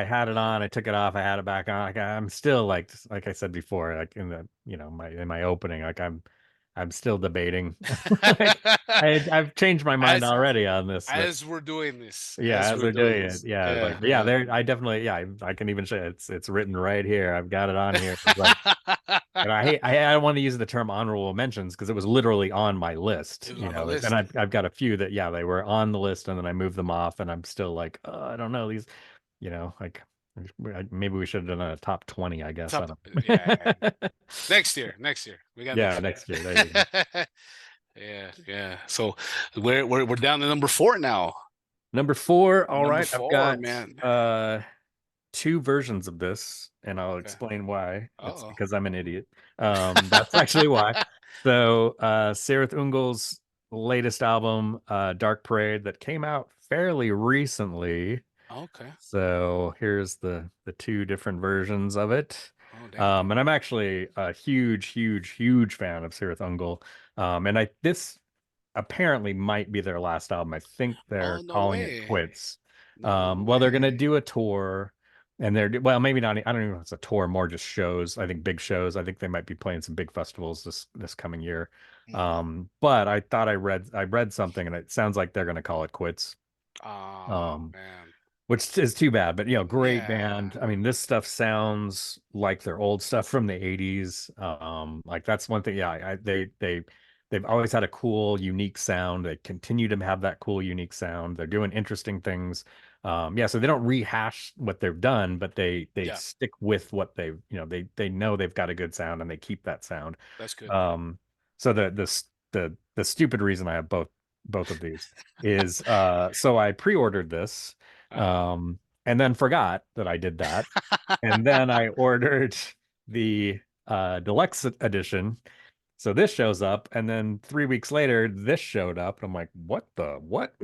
had it on, I took it off, I had it back on. Like I'm still like I said before, like in the my in my opening, like I'm still debating. Like I've changed my mind as already on this, but as we're doing this, yeah, as as we're we're doing doing it, this, yeah, like yeah, but yeah, yeah. there I definitely I can even say it's written right here. I've got it on here. It's like and I don't want to use the term honorable mentions because it was literally on my list, It was on my and list. I've got a few that yeah they were on the list and then I moved them off and I'm still like I don't know these, like maybe we should have done a top 20 I guess I Top, don't yeah. know. Next year, we got Yeah, next next year there you go. year. Yeah, yeah. So we're down to number four now. Number four, all Number right, I've four, got man. two versions of this, and I'll Okay. explain why. It's Uh-oh. because I'm an idiot. That's actually why. So, Sarith Ungol's latest album, Dark Parade, that came out fairly recently. Okay. So here's the two different versions of it. Oh, damn. And I'm actually a huge fan of Sarith Ungol. And this apparently might be their last album. I think Oh, they're no calling it way. quits. No Well, they're gonna way. do a tour, and well, maybe not. I don't even know if it's a tour, more just shows. I think big shows. I think they might be playing some big festivals this coming year. Hmm. But I thought I read something, and it sounds like they're gonna call it quits. Oh, Um, man. which is too bad. But great Yeah. band. I mean, this stuff sounds like their old stuff from the '80s. Like that's one thing. Yeah, they've always had a cool, unique sound. They continue to have that cool, unique sound. They're doing interesting things. Yeah, so they don't rehash what they've done, but they Yeah. stick with what they know they've got a good sound and they keep that sound. That's good. Um, so the stupid reason I have both of these is so I pre-ordered this Uh-huh. um and then forgot that I did that. And then I ordered the deluxe edition. So this shows up, and then 3 weeks later, this showed up, and I'm like, "What the what?"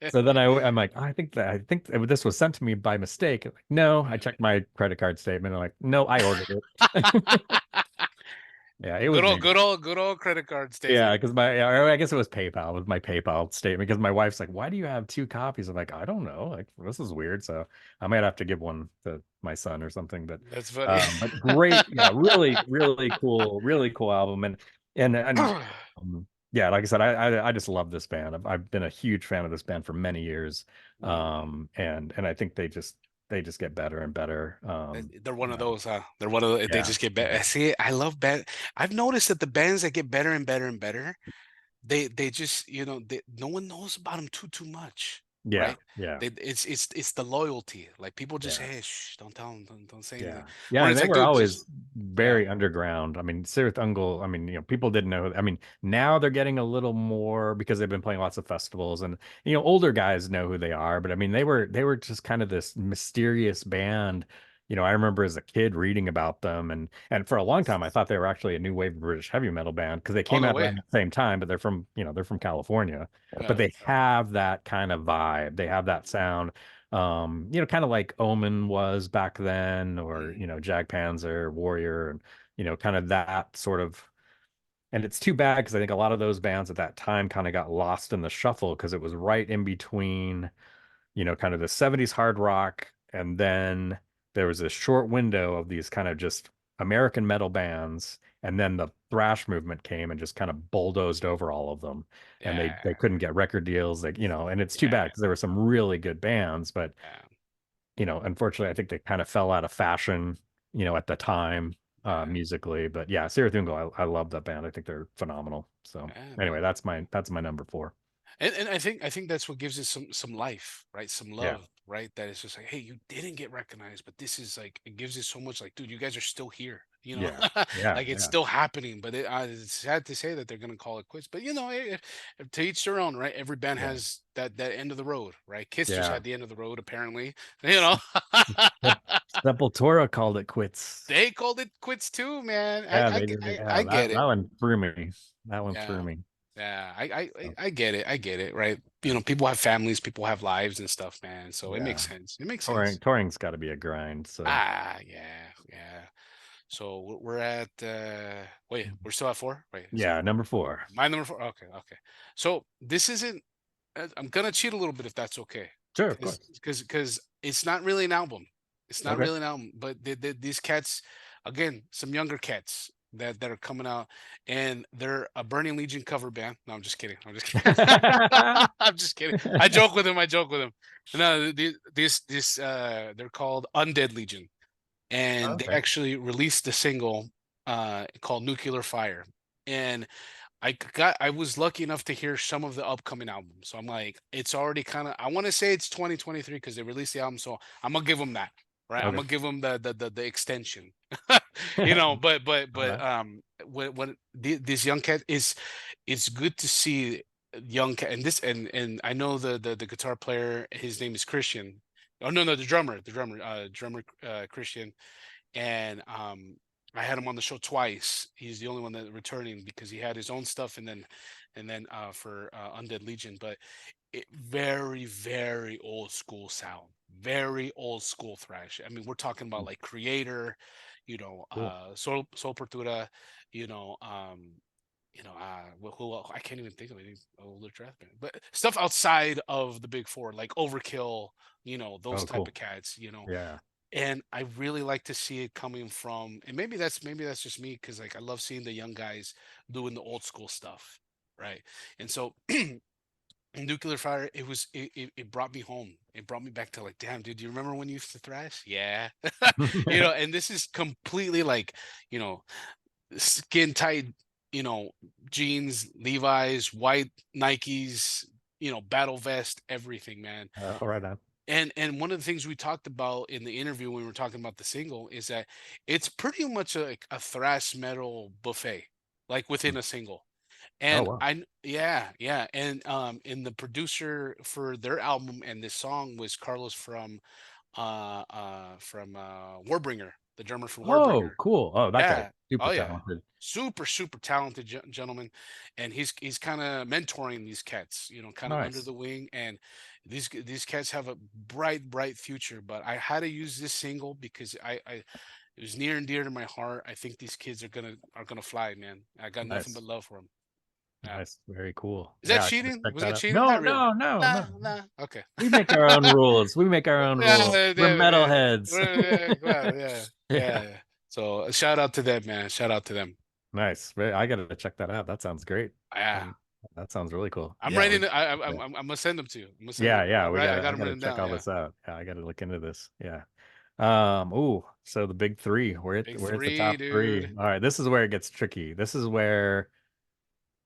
So then I'm like, I think this was sent to me by mistake. Like, no, I checked my credit card statement. I'm like, no, I ordered it. Yeah, it was me. Good old credit card Yeah, statement. because or I guess it was PayPal. It was my PayPal statement because my wife's like, "Why do you have two copies?" I'm like, "I don't know. Like, this is weird." So I might have to give one to my son or something. That's funny. But great, yeah, really cool album, and yeah, like I said, I just love this band. I've been a huge fan of this band for many years, and I think they just get better and better. They're one of Yeah, those, huh? They're one of the, they yeah, just get better. yeah. See, I love band. I've noticed that the bands that get better and better and better, they just, no one knows about them too much, Yeah, right? yeah, It's the loyalty. Like people just say, yeah. hey, shh, don't tell them, don't say anything. Yeah. Yeah. When And it's they like, were dude, always just yeah, very underground. I mean, Sirith Ungol, I mean, people didn't know. I mean, now they're getting a little more because they've been playing lots of festivals and, older guys know who they are. But I mean, they were just kind of this mysterious band. I remember as a kid reading about them and for a long time I thought they were actually a new wave of British heavy metal band because they oh came no out way, around the same time, but they're from California. But yeah, they have that kind of vibe. They have that sound kind of like Omen was back then, or mm, Jag Warrior, and kind of that sort of. And it's too bad because I think a lot of those bands at that time kind of got lost in the shuffle because it was right in between, kind of the 70s hard rock, and then there was this short window of these kind of just American metal bands, and then the thrash movement came and just kind of bulldozed over all of them, and they yeah, couldn't get record deals, like, and it's too bad yeah, because there were some really good bands, but yeah, unfortunately, I think they kind of fell out of fashion, at the time, yeah, musically. But yeah, Sarathungo, I love that band. I think they're phenomenal. So yeah, anyway, man. that's my number four. And I think that's what gives it some life, right? Some Yeah. love, right? That it's just like, hey, you didn't get recognized, but this is like it gives it so much like, dude, you guys are still here, Yeah. Yeah. like it's Yeah. still happening. But it's sad to say that they're gonna call it quits. But to each their own, right? Every band Yeah. has that end of the road, right? Kiss just Yeah. had the end of the road, apparently. You know, Sep- Sepultura called it quits. they called it quits too, man. I Yeah, I they did. I Yeah, get that it. one threw me. That one threw Yeah. me. Yeah, I So, I get it. I get it, right? People have families, people have lives and stuff, man. So it makes yeah. sense. It makes Touring, sense. touring's got to be a grind. So Yeah, yeah. So we're at wait, we're still at four? Wait, is it yeah, number four. my number four? Okay, okay. So this isn't I'm gonna cheat a little bit if that's okay. Sure, of Because course. because it's not really an album. It's not Okay. really an album, but these cats, again, some younger cats that are coming out, and they're a Burning Legion cover band. No, I'm just kidding. I'm just kidding. I'm just kidding. I joke with him. I joke with him. No, they're called Undead Legion, and they Okay. actually released a single called Nuclear Fire. And I was lucky enough to hear some of the upcoming albums. So I'm like, it's already kind of I want to say it's 2023 because they released the album. So I'm gonna give them that. Right. I'm Okay. gonna give them the extension. All But right. this young cat is it's good to see young cat and this and I know the guitar player, his name is Christian. Oh no, the drummer Christian, and I had him on the show twice. He's the only one that returning because he had his own stuff, and then for Undead Legion, but very old school sound, very old school thrash. I mean, we're talking about like Creator, Cool. Soul Portura, you know, who I can't even think of any older thrash band, but stuff outside of the big four, like Overkill, those Oh, type cool. of cats, Yeah. and I really like to see it coming from, and maybe that's just me because like I love seeing the young guys doing the old school stuff, right? And so Nuclear Fire, it brought me home. It brought me back to like, damn, dude, do you remember when you used to thrash? Yeah, and this is completely like, you know, skin tight, you know, jeans, Levi's, white Nikes, battle vest, everything, man. Right on. And one of the things we talked about in the interview when we were talking about the single is that it's pretty much like a thrash metal buffet, like within a single. Oh, And wow. yeah, and the producer for their album and this song was Carlos from Warbringer, the drummer from Oh, Warbringer. cool. Oh, that guy's Yeah. super Oh yeah. talented. Super talented gentleman, and he's kind of mentoring these cats, kind of under Nice. the wing. And these cats have a bright future. But I had to use this single because I it was near and dear to my heart. I think these kids are gonna fly, man. I got nothing but Nice. love for them. Yeah. Nice. Very cool. Is that Yeah, I gotta cheating? check Was that that out. cheating? No, Not really. no, no, Nah, no. nah. Okay. We make our own rules. We make our own rules. Yeah, We're yeah, yeah, metalheads. yeah, well, yeah, Yeah. yeah. So shout out to them, man. Shout out to them. Nice. I gotta check that out. That sounds great. Yeah. Um, that sounds really cool. I'm Yeah, writing it. yeah, I'm gonna send them to you. I'm gonna send yeah, them. yeah. I got I them gotta written check down. all Yeah. this out. Yeah, I gotta look into this. Yeah. Ooh, so the big three. Big We're at the three, top three. dude. All right, this is where it gets tricky. This is where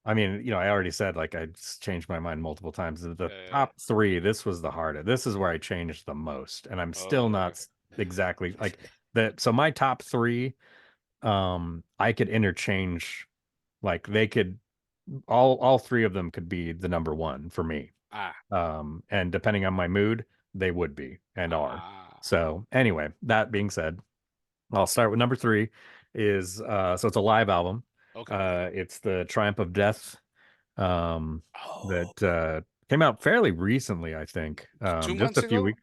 I mean, I already said like I just changed my mind multiple times. The Uh, top three, this was the hardest. This is where I changed the most, and I'm still okay. not exactly like that. So my top three, I could interchange, like they could all three of them could be the number one for me. Ah, And depending on my mood, they would be and are. ah, So anyway, that being said, I'll start with number three is so it's a live album. okay. It's the Triumph of Death, um, Oh, that came out fairly recently, I think. two Just a months few ago? weeks.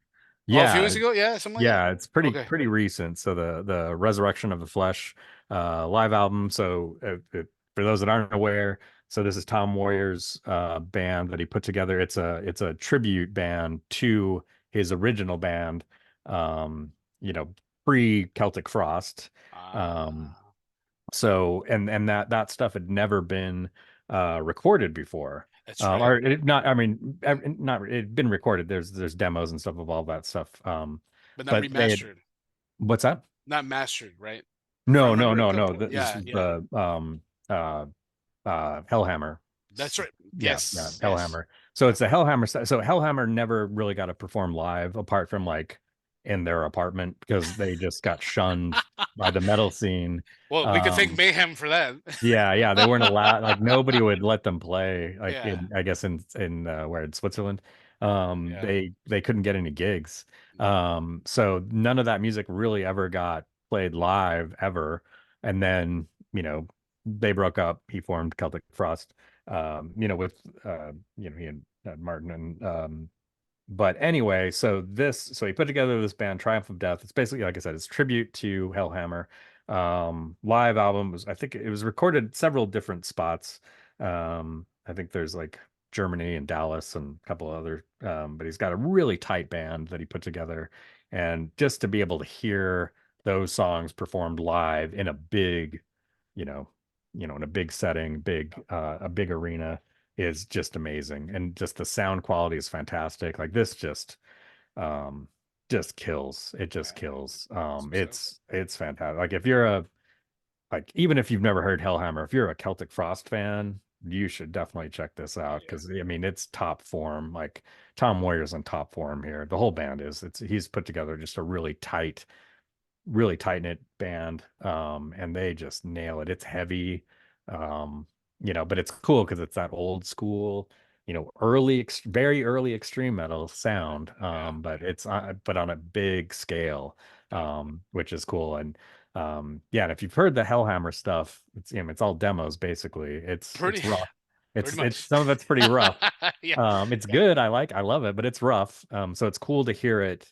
Oh, a few Yeah, weeks ago? Yeah, something like that. yeah, it's pretty Okay. pretty recent. So the Resurrection of the Flesh live album. So for those that aren't aware, so this is Tom Warrior's band that he put together. It's a tribute band to his original band, um, you know, pre Celtic Frost. Um, Ah, so and that stuff had never been recorded before. that's right. Or it, not, I mean, not it had been recorded. There's demos and stuff of all that stuff. But not But they had, remastered, what's that? not mastered, right? If I No, no, remember no, it, no. This yeah, is yeah. the uh Hellhammer. That's right. Yeah, yeah, Yes, yes. Hellhammer. So it's the Hellhammer. So Hellhammer never really got to perform live apart from like in their apartment because they just got shunned by the metal scene. Well, we could thank Um, Mayhem for that. yeah, yeah, they weren't allowed. Like nobody would let them play. Like Yeah, in, I guess in where in Switzerland, yeah. they couldn't get any gigs. So none of that music really ever got played live ever. And then they broke up. He formed Celtic Frost. With he and Martin and but anyway, so he put together this band, Triumph of Death. It's basically, like I said, it's tribute to Hellhammer. Live album was, I think it was recorded several different spots. I think there's like Germany and Dallas and a couple other, but he's got a really tight band that he put together. And just to be able to hear those songs performed live in a big, you know, in a big setting, a big arena is just amazing. And just the sound quality is fantastic. Like this um just kills. It just Yeah, kills. that's what's up. It's fantastic. Like if you're a like even if you've never heard Hellhammer, if you're a Celtic Frost fan, you should definitely check this Oh out yeah. because I mean it's top form. Like Tom Moyer's in top form here. The whole band is. He's put together just a really tight knit band. And they just nail it. It's heavy, but it's cool because it's that old school, very early extreme metal sound. Yeah, But on a big scale, yeah. which is cool. And yeah, and if you've heard the Hellhammer stuff, it's all demos basically. It's Pretty rough. pretty It's much. some of it's pretty rough. Yeah, It's yeah, good. I love it, but it's rough. So it's cool to hear it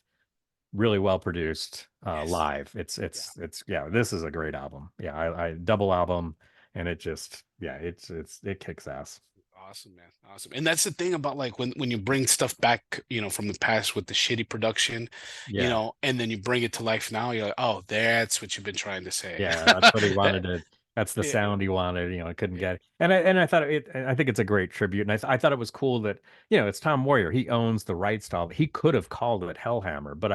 really well produced yes. live. Yeah. Yeah, this is a great album. Yeah, I double album and it just yeah, it kicks ass. Awesome, man. Awesome. And that's the thing about like when you bring stuff back, from the past with the shitty production, Yeah. and then you bring it to life now, you're like, oh, that's what you've been trying to say. Yeah, that's what he wanted to that's the Yeah, sound he wanted, I couldn't yeah. get it. I think it's a great tribute and I thought it was cool that it's Tom Warrior. He owns the rights to all. He could have called it Hellhammer, but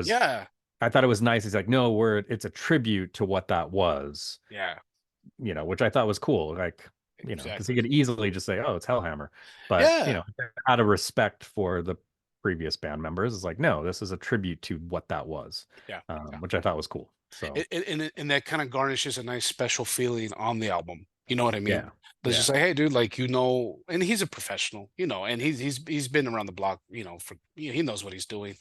Yeah, I thought it was nice. He's like, no, it's a tribute to what that was. yeah, Which I thought was cool. Like, because he exactly. could easily just say, "Oh, it's Hellhammer," but Yeah, out of respect for the previous band members, it's like, no, this is a tribute to what that was, yeah, yeah. which I thought was cool. So And that kind of garnishes a nice special feeling on the album. You know what I mean? yeah, That's yeah, just like, hey, dude, like and he's a professional, and he's been around the block, for he knows what he's doing,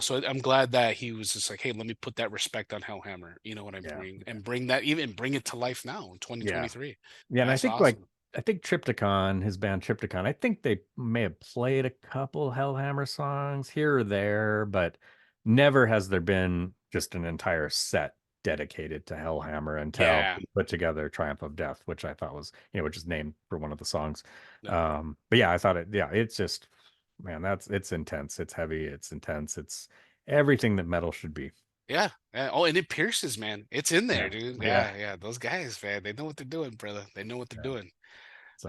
So I'm glad that he was just like, hey, let me put that respect on Hellhammer, you know what I yeah, mean, and bring it to life now in yeah, 2023. yeah. And That's awesome. I think Triptychon, his band Triptychon, I think they may have played a couple Hellhammer songs here or there, but never has there been just an entire set dedicated to Hellhammer until Yeah, he put together Triumph of Death, which I thought was, which is named for one of the songs. no, But yeah, I thought yeah, it's just, man, it's intense, it's heavy, it's intense, it's everything that metal should be. yeah, yeah. Oh, and it pierces, man. It's in there, Yeah, dude. yeah, Yeah, yeah. Those guys, man, they know what they're doing, brother. They know what they're yeah. doing.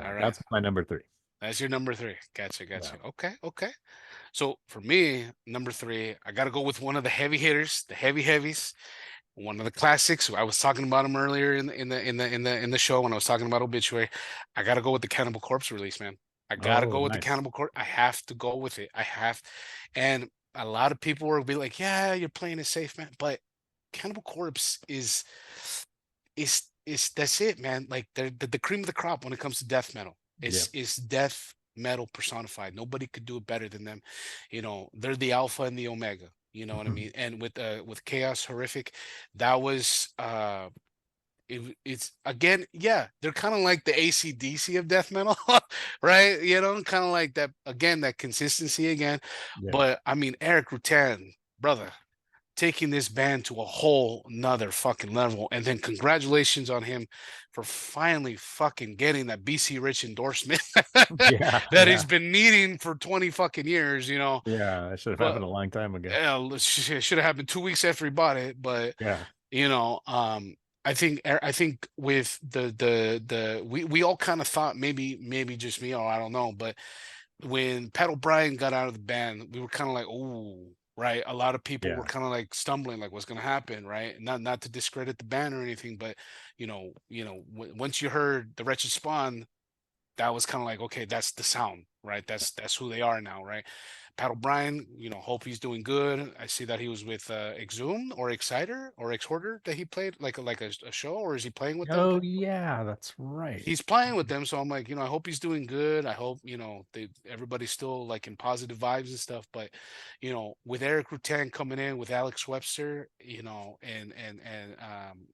All So right. that's my number three. That's your number three. Gotcha, Yeah. gotcha. Okay, okay. So for me, number three, I got to go with one of the heavy hitters, the heavy heavies. One of the classics. I was talking about him earlier in the show when I was talking about Obituary. I gotta go with the Cannibal Corpse release, man. I gotta Oh, go with the nice. Cannibal Corpse. I have to go with it. I have, and a lot of people will be like, "Yeah, you're playing it safe, man." But Cannibal Corpse is that's it, man. Like they're the cream of the crop when it comes to death metal. Yeah. It's death metal personified. Nobody could do it better than them. They're the alpha and the omega. You know what I mean? And with Chaos Horrific, that was it's again, yeah, they're kind of like the AC/DC of death metal, right? Kind of like that again, that consistency again. Yeah. But I mean, Eric Rutan, brother, taking this band to a whole nother fucking level. And then congratulations on him for finally fucking getting that BC Rich endorsement Yeah. that he's Yeah. been needing for 20 fucking years. Yeah. It should have But happened a long time ago. should have happened 2 weeks after he bought it. But Yeah. you know, um, I think with we all kind of thought maybe just me or I don't know, but when Pat O'Brien got out of the band, we were kind of like, oh, right. A lot of people were Yeah. kind of like stumbling, like what's going to happen, right? Not to discredit the band or anything, but once you heard the Wretched Spawn, that was kind of like, okay, that's the sound, right? That's who they are now, right? Pat O'Brien, hope he's doing good. I see that he was with Exhumed or Exciter or Exhorter that he played like a show, or is he playing with them? Oh, yeah. That's right. He's playing with them, so I'm like, I hope he's doing good. I hope everybody's still like in positive vibes and stuff. But with Eric Rutan coming in with Alex Webster, and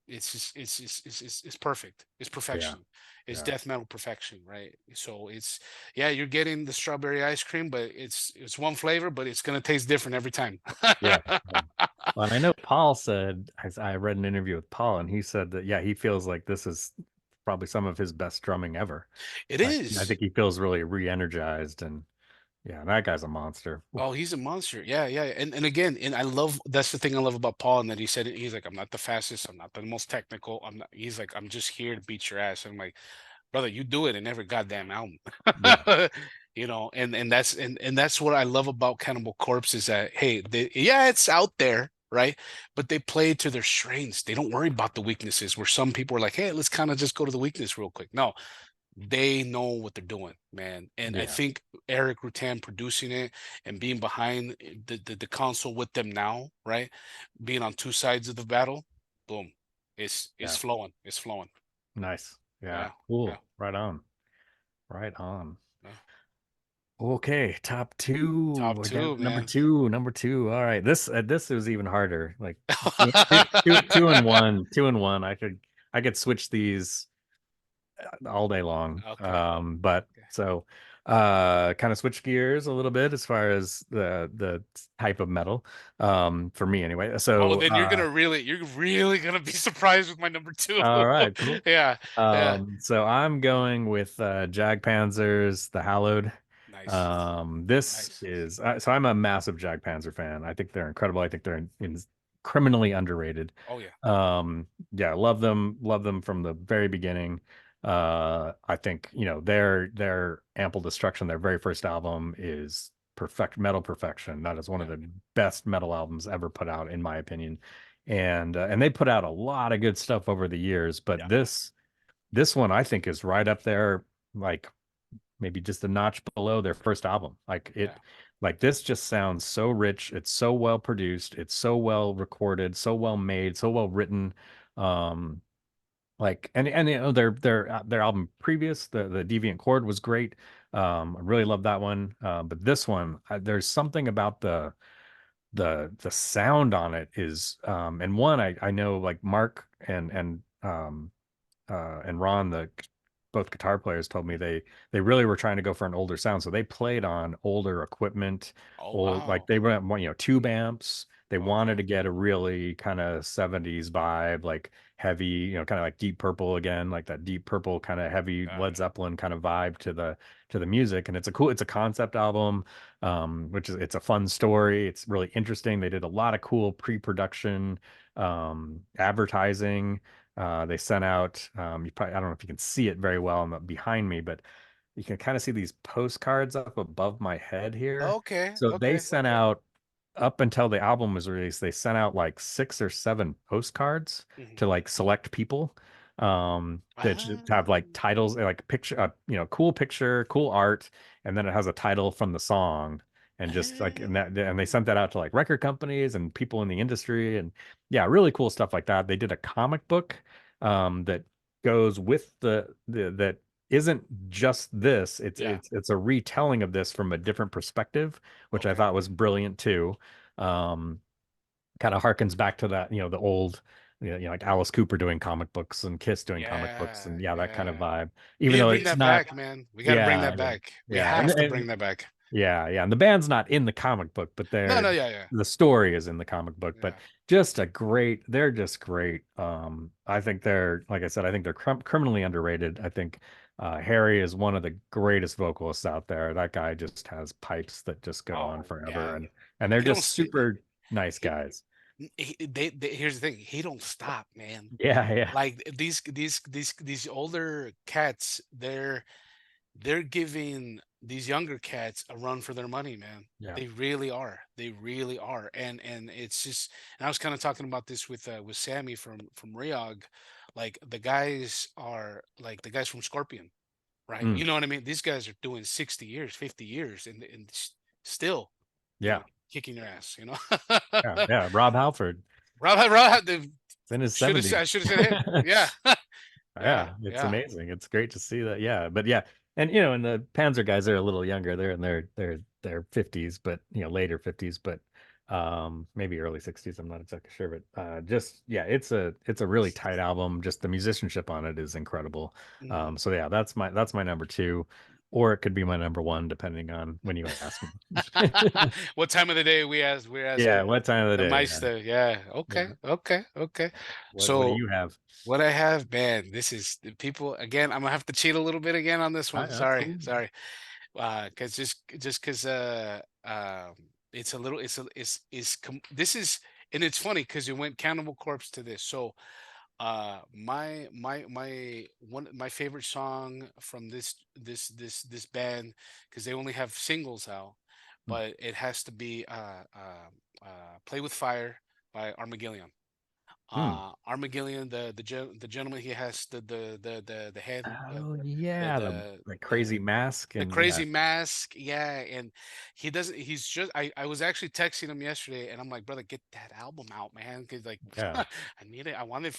it's perfect. It's Yeah. perfection. It's Yeah. death metal perfection, right? So it's, yeah, you're getting the strawberry ice cream, but it's one flavor, but it's gonna taste different every time. Yeah. Yeah. Well, and I know Paul said, as I read an interview with Paul, and he said that, yeah, he feels like this is probably some of his best drumming ever. It Like, I is. think he feels really re-energized, and yeah, that guy's a monster. Oh, he's a monster. Yeah, yeah. And again, and I love that's the thing I love about Paul, and that he said it, he's like, I'm not the fastest, I'm not the most technical. He's like, I'm just here to beat your ass. And I'm like, brother, you do it in every goddamn album. Yeah. And that's what I love about Cannibal Corpse is that, hey, yeah, it's out there, right? But they play to their strengths. They don't worry about the weaknesses, where some people are like, hey, let's kind of just go to the weakness real quick. No, they know what they're doing, man. And I Yeah. think Eric Rutan producing it and being behind the console with them now, right? Being on two sides of the battle, boom. It's Yeah. flowing. It's flowing. Nice. Yeah. Yeah. Yeah. Cool. Right on. Right on. Yeah. Okay, top two. Top We're down two, to number man. two. Number two. All right. This was even harder. Like two and one. 2 and 1. I could switch these all day long. Okay. But Okay. so kind of switch gears a little bit as far as the type of metal. For me anyway. Oh, So then you're really gonna be surprised with my number two. all right, cool. Yeah. Yeah. So I'm going with Jag The Hallowed. Nice. This Nice. is so I'm a massive Panzer fan. I think they're incredible. I think they're criminally underrated. Oh yeah. Yeah, love them from the very beginning. I think, their Ample Destruction, their very first album is metal perfection. That is one of Yeah. the best metal albums ever put out, in my opinion. And they put out a lot of good stuff over the years, but Yeah. this one I think is right up there, like maybe just a notch below their first album. Yeah. Like this just sounds so rich. It's so well produced. It's so well recorded, so well made, so well written. Um, and their album previous, the Deviant Chord was great. I really love that one. But this one, there's something about the sound on it is, and one I know, like Mark and Ron, both guitar players, told me they really were trying to go for an older sound, so they played on older equipment, Oh old, like wow. they went, tube amps. They wanted Okay. to get a really kind of 70s vibe, like heavy, kind of like Deep Purple again, like that Deep Purple kind of heavy Got Led it. Zeppelin kind of vibe to the music. And it's a concept album, which is, it's a fun story. It's really interesting. They did a lot of cool pre-production advertising. They sent out, I don't know if you can see it very well behind me, but you can kind of see these postcards up above my head here. Okay. So they Okay. sent out up until the album was released, they sent out like 6 or 7 postcards Mhm. to like select people that just Ah, have like titles, like picture, cool picture, cool art, and then it has a title from the song. And just like and they sent that out to like record companies and people in the industry, and yeah, really cool stuff like that. They did a comic book that goes with the that isn't just this. It's yeah. it's a retelling of this from a different perspective, which I Okay. thought was brilliant too. Um, Kind of harkens back to that, the old, like Alice Cooper doing comic books and Kiss doing comic books, Yeah, and yeah, that kind of yeah. vibe. We Even need to though bring it's that not, back, man. We got to bring yeah, that back. We yeah, and, have to and bring that back. yeah, yeah, and the band's not in the comic book, but No, no, they're yeah, yeah, the story is in the comic book. But yeah. they're just great. I think they're, like I said, I think they're criminally underrated. I think Harry is one of the greatest vocalists out there. That guy just has pipes that just go on Oh forever, man, and they're he don't. just super nice He, guys. here's the thing. He don't stop, man. Yeah, yeah, Like these older cats, they're giving these younger cats a run for their money, man. yeah. They really are. They really are. And it's just, and I was kind of talking about this with Sammy from Riog. Like the guys from Scorpion, right? Mm, You know what I mean? These guys are doing 60 years, 50 years and still, yeah, kicking your ass, yeah, yeah. Rob Halford Rob, is in his should have 70s. I should have said him. Yeah. Yeah, Yeah, it's yeah. amazing. It's great to see that. Yeah, but yeah, and and the Panzer guys are a little younger. They're in their 50s, but later 50s, but maybe early 60s. I'm not exactly sure, but just yeah, it's a really tight album. Just the musicianship on it is incredible. Mhm. So yeah, that's my number two, or it could be my number one depending on when you ask me. What time of the day we're Yeah, asking? what time of the The day? Yeah, Meista. Yeah. Okay. yeah. Okay. Okay. What do So you have? what I have, man, this is the people again. I'm gonna have to cheat a little bit again on this All right, one. that's Sorry, cool. sorry. Cause just cause it's a little this is and it's funny because it went Cannibal Corpse to this. So my favorite song from this band, because they only have singles out, Hmm. but it has to be Play with Fire by Armageddon. Hmm. Armageddon, the gentleman, he has the head, Oh the yeah, the the like the crazy mask the and yeah, crazy mask, yeah, and he doesn't. He's just. I was actually texting him yesterday, and I'm like, brother, get that album out, man, because like yeah, I need it. I wanted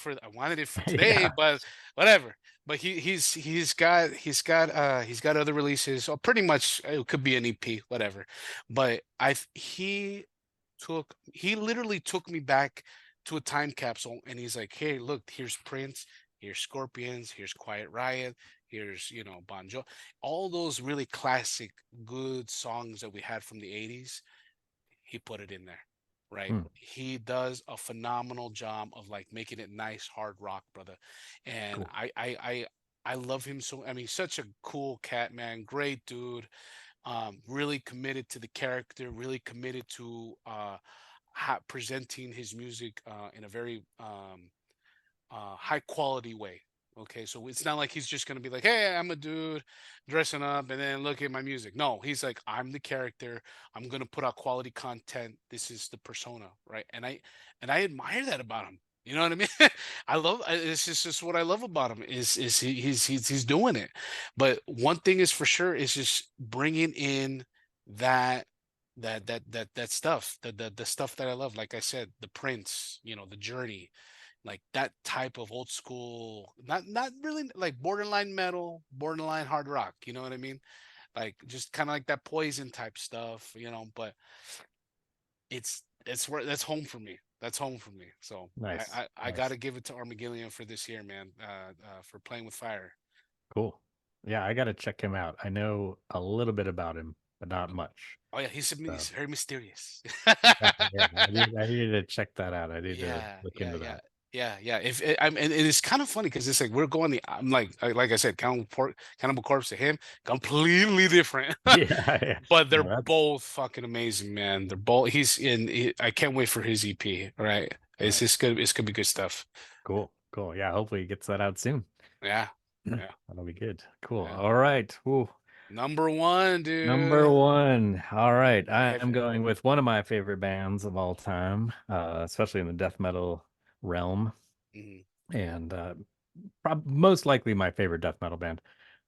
it for today, yeah. but whatever. But he's got other releases, or pretty much it could be an EP, whatever. But he literally took me back to a time capsule, and he's like, hey, look, here's Prince, here's Scorpions, here's Quiet Riot, here's Bon Jovi, all those really classic good songs that we had from the 80s. He put it in there, right? Hmm, He does a phenomenal job of like making it nice hard rock, brother. And cool. I love him so. I mean, such a cool cat, man, great dude. Really committed to the character, really committed to presenting his music in a very high quality way. Okay, so it's not like he's just gonna be like, "Hey, I'm a dude dressing up, and then look at my music." No, he's like, "I'm the character. I'm gonna put out quality content. This is the persona, right?" And I admire that about him. You know what I mean? It's just what I love about him is he's doing it. But one thing is for sure is just bringing in that that stuff, the stuff that I love. Like I said, the Prince, the Journey, like that type of old school, not really like borderline metal, borderline hard rock, you know what I mean? Like just kind of like that Poison type stuff, but it's where that's home for me. That's home for me. So I Nice, I, I got nice, to give it to Armageddon for this year, man. For Playing with Fire. cool. Yeah, I gotta check him out. I know a little bit about him, but not much. Oh yeah, he's So very mysterious. yeah, yeah, I need to check that out. I need to Yeah, look yeah, into yeah, that. yeah, yeah. If I'm, and it's kind of funny because it's like we're going I'm like I said, Cannibal Corpse to him, completely different. Yeah, yeah. But they're No, that's both fucking amazing, man. They're both. I can't wait for his EP. All right, it's nice. just good. It's gonna be good stuff. Cool, cool. Yeah, hopefully he gets that out soon. Yeah, yeah, That'll be good. Cool. yeah. All right. Ooh. Number one, Number dude. one. All right. I'm Heavy. going with one of my favorite bands of all time, especially in the death metal realm, Mhm. and most likely my favorite death metal band.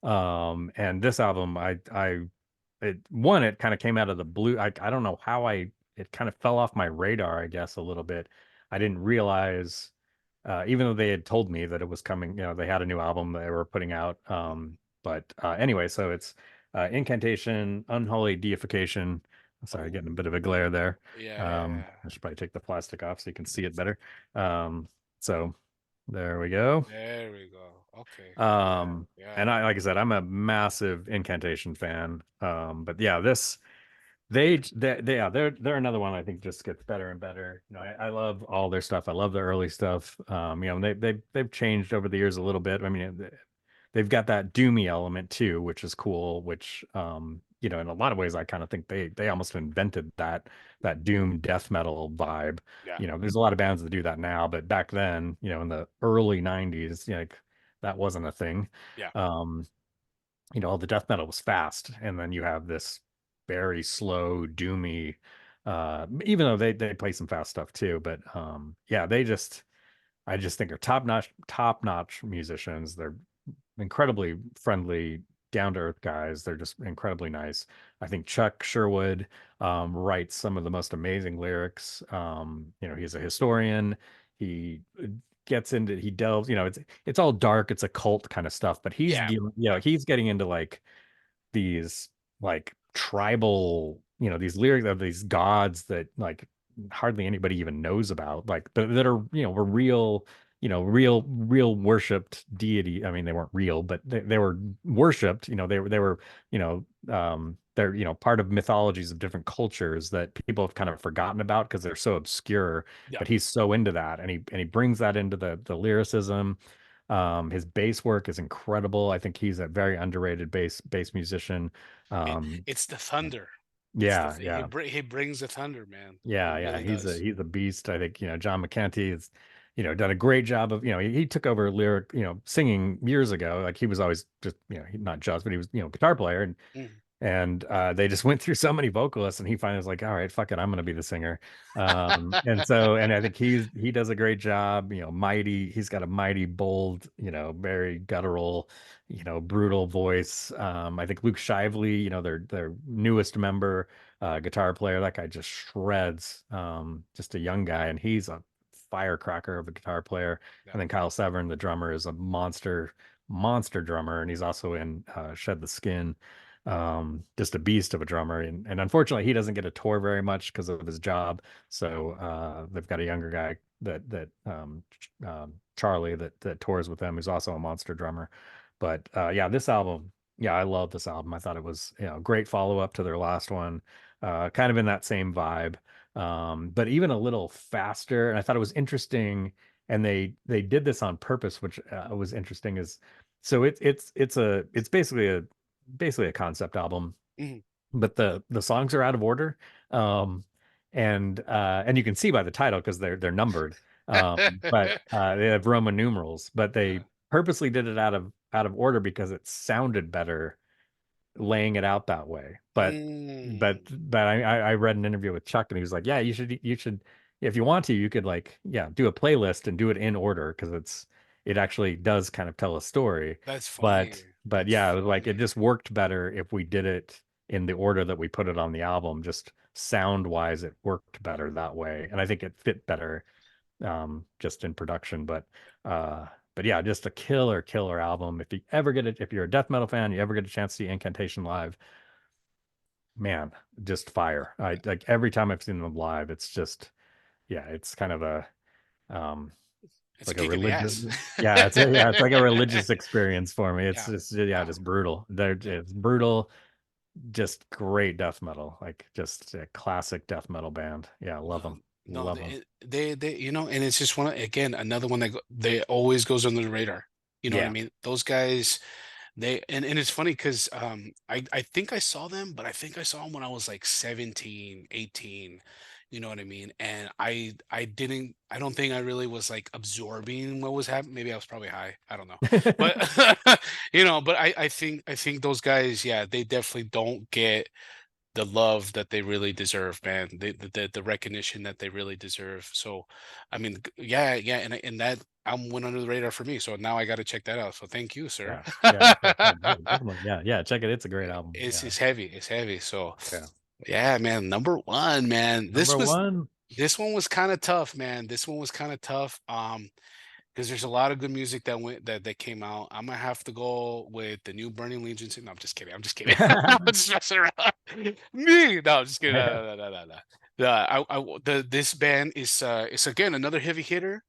And this album, it kind of came out of the blue. I don't know how it kind of fell off my radar, I guess, a little bit. I didn't realize, even though they had told me that it was coming, they had a new album they were putting out. But anyway, so it's Incantation, Unholy Deification. Sorry, getting a Oh, bit of a glare there. yeah, yeah. I should probably take the plastic off so you can see it better. So there we go. There we go. Okay. Yeah, Um, yeah. and like I said, I'm a massive Incantation fan. But yeah, yeah, they're another one I think just gets better and better. I love all their stuff. I love the early stuff. They've changed over the years a little bit. I mean, they've got that doomy element too, which is cool. Which in a lot of ways, I kind of think they almost invented that doom death metal vibe. Yeah, There's a lot of bands that do that now, but back then, in the early '90s, like that wasn't a thing. yeah. Um, all the death metal was fast, and then you have this very slow, doomy. Even though they play some fast stuff too, but yeah, I just think are top notch musicians. They're incredibly friendly, down to earth guys. They're just incredibly nice. I think Chuck Sherwood writes some of the most amazing lyrics. He's a historian. He he delves, it's all dark, it's occult kind of stuff, but he's Yeah, dealing, yeah, he's getting into like these like tribal, these lyrics of these gods that like hardly anybody even knows about, like that are, were real, real worshipped deity. I mean, they weren't real, but they were worshipped, they were, they're, part of mythologies of different cultures that people have kind of forgotten about because they're so obscure. yeah. But he's so into that, and he brings that into the lyricism. His bass work is incredible. I think he's a very underrated bass musician. It, Um, it's the thunder. It's the yeah, yeah, he brings the thunder, man. He yeah. really He's a does. he's a beast. I think, John McEntee has, done a great job of, he took over lyric, singing years ago. Like he was always just, not just, but he was, guitar player, Mhm. and they just went through so many vocalists, and he finally was like, all right, fuck it, I'm gonna be the singer. And I think he does a great job. He's got a mighty bold, very guttural, brutal voice. I think Luke Shively, their newest member, guitar player, that guy just shreds. Just a young guy, and he's a firecracker of a guitar player. Yeah. And then Kyle Severn, the drummer, is a monster drummer, and he's also in Shed the Skin. Just a beast of a drummer, and unfortunately he doesn't get to tour very much because of his job. So they've got a younger guy that Charlie that tours with them, who's also a monster drummer. But yeah, this album, yeah, I love this album. I thought it was, great follow up to their last one, kind of in that same vibe, but even a little faster. And I thought it was interesting, and they did this on purpose, which was interesting. Is so it's basically a concept album, Mhm. but the songs are out of order. Um, and you can see by the title because they're numbered. But they have Roman numerals, but they purposely did it out of order because it sounded better laying it out that way. Mm. But I read an interview with Chuck, and he was like, yeah, you should, if you want to, you could, like, yeah, do a playlist and do it in order because it actually does kind of tell a story. That's funny. But That's yeah, it was like it funny. just worked better if we did it in the order that we put it on the album. Just sound wise, it worked better that way, and I think it fit better, just in production. But yeah, just a killer album. If you're a death metal fan, you ever get a chance to see Incantation live, man, just fire. I like every time I've seen them live, it's just, yeah, it's kind of um It's a like a kick in the religious, ass. yeah, it's like a religious experience for me. It's Yeah, just, yeah, yeah, just brutal. yeah. It's brutal, just great death metal, like just a classic death metal band. Yeah, love No, them. no, Love them. and it's just again, another one that they always goes under the radar. You know what I Yeah. mean? Those guys, and it's funny because I think I saw them, but I think I saw them when I was like 17, 18. You know what I mean? And I don't think I really was like absorbing what was happening. Maybe I was probably high. I don't know. But but I think those guys, yeah, they definitely don't get the love that they really deserve, man. The recognition that they really deserve. So, I mean, yeah, yeah, and that went under the radar for me. So now I got to check that out. So thank you, sir. Yeah, yeah, for sure. Yeah, definitely. Yeah, yeah. Check it. It's a great album. It's Yeah, it's heavy. It's heavy. So yeah. yeah, man. Number one, man. Number one. This one was kind of tough, man. This one was kind of tough. Because there's a lot of good music that came out. I'm gonna have to go with the new Burning Legion. No, I'm just kidding. I'm just kidding. I'm just messing around. Me? No, I'm just kidding. Yeah. No, no, no, no, no. This band is again another heavy hitter,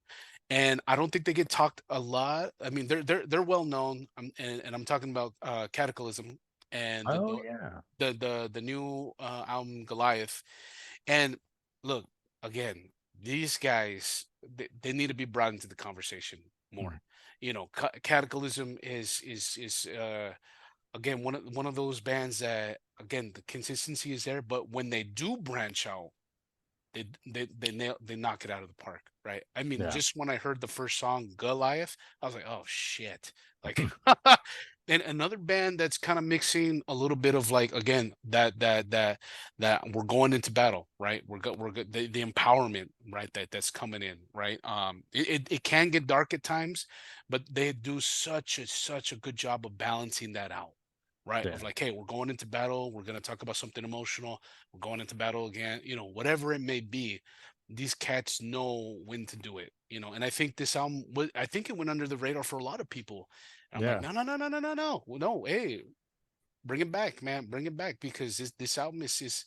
and I don't think they get talked a lot. I mean, they're well known. And I'm talking about Cataclysm and Oh yeah. the new album Goliath. And look, again, these guys they need to be brought into the conversation more. Mm. Cataclysm is again one of those bands that again the consistency is there, but when they do branch out, they knock it out of the park, right? I mean, Yeah. just when I heard the first song Goliath, I was like, oh shit. Like and another band that's kind of mixing a little bit of like again that we're going into battle, right? We're good the empowerment, right? That's coming in, right? It can get dark at times, but they do such a good job of balancing that out, right? Yeah. Of like, hey, we're going into battle, we're going to talk about something emotional, we're going into battle again, whatever it may be. These cats know when to do it, and I think this album I think it went under the radar for a lot of people. And I'm like, Yeah. no, no, no, no, no, no, no, no, hey, bring it back, man, bring it back, because this album is